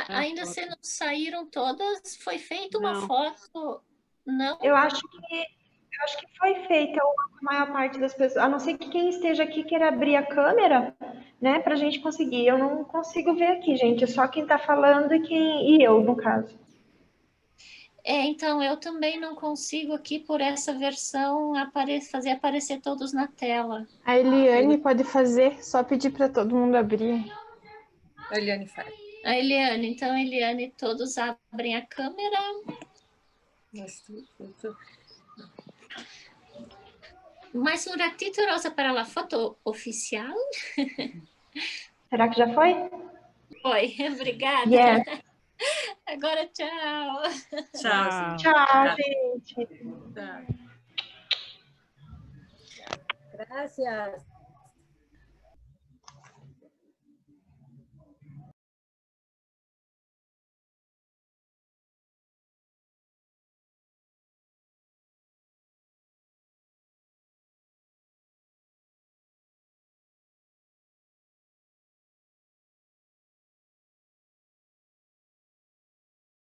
ainda se não saíram todas, foi feita uma foto, não? Eu acho que foi feita a maior parte das pessoas, a não ser que quem esteja aqui queira abrir a câmera, né, para a gente conseguir. Eu não consigo ver aqui, gente, só quem está falando e eu, no caso. Então, eu também não consigo aqui, por essa versão, fazer aparecer todos na tela. A Eliane pode fazer, só pedir para todo mundo abrir. A Eliane faz. A Eliane, então, Eliane, todos abrem a câmera. Mais um ratito, Rosa, para a foto oficial. Será que já foi? Foi, obrigada. Yes. Agora, tchau. Tchau. Tchau, gente. Tchau. Gracias.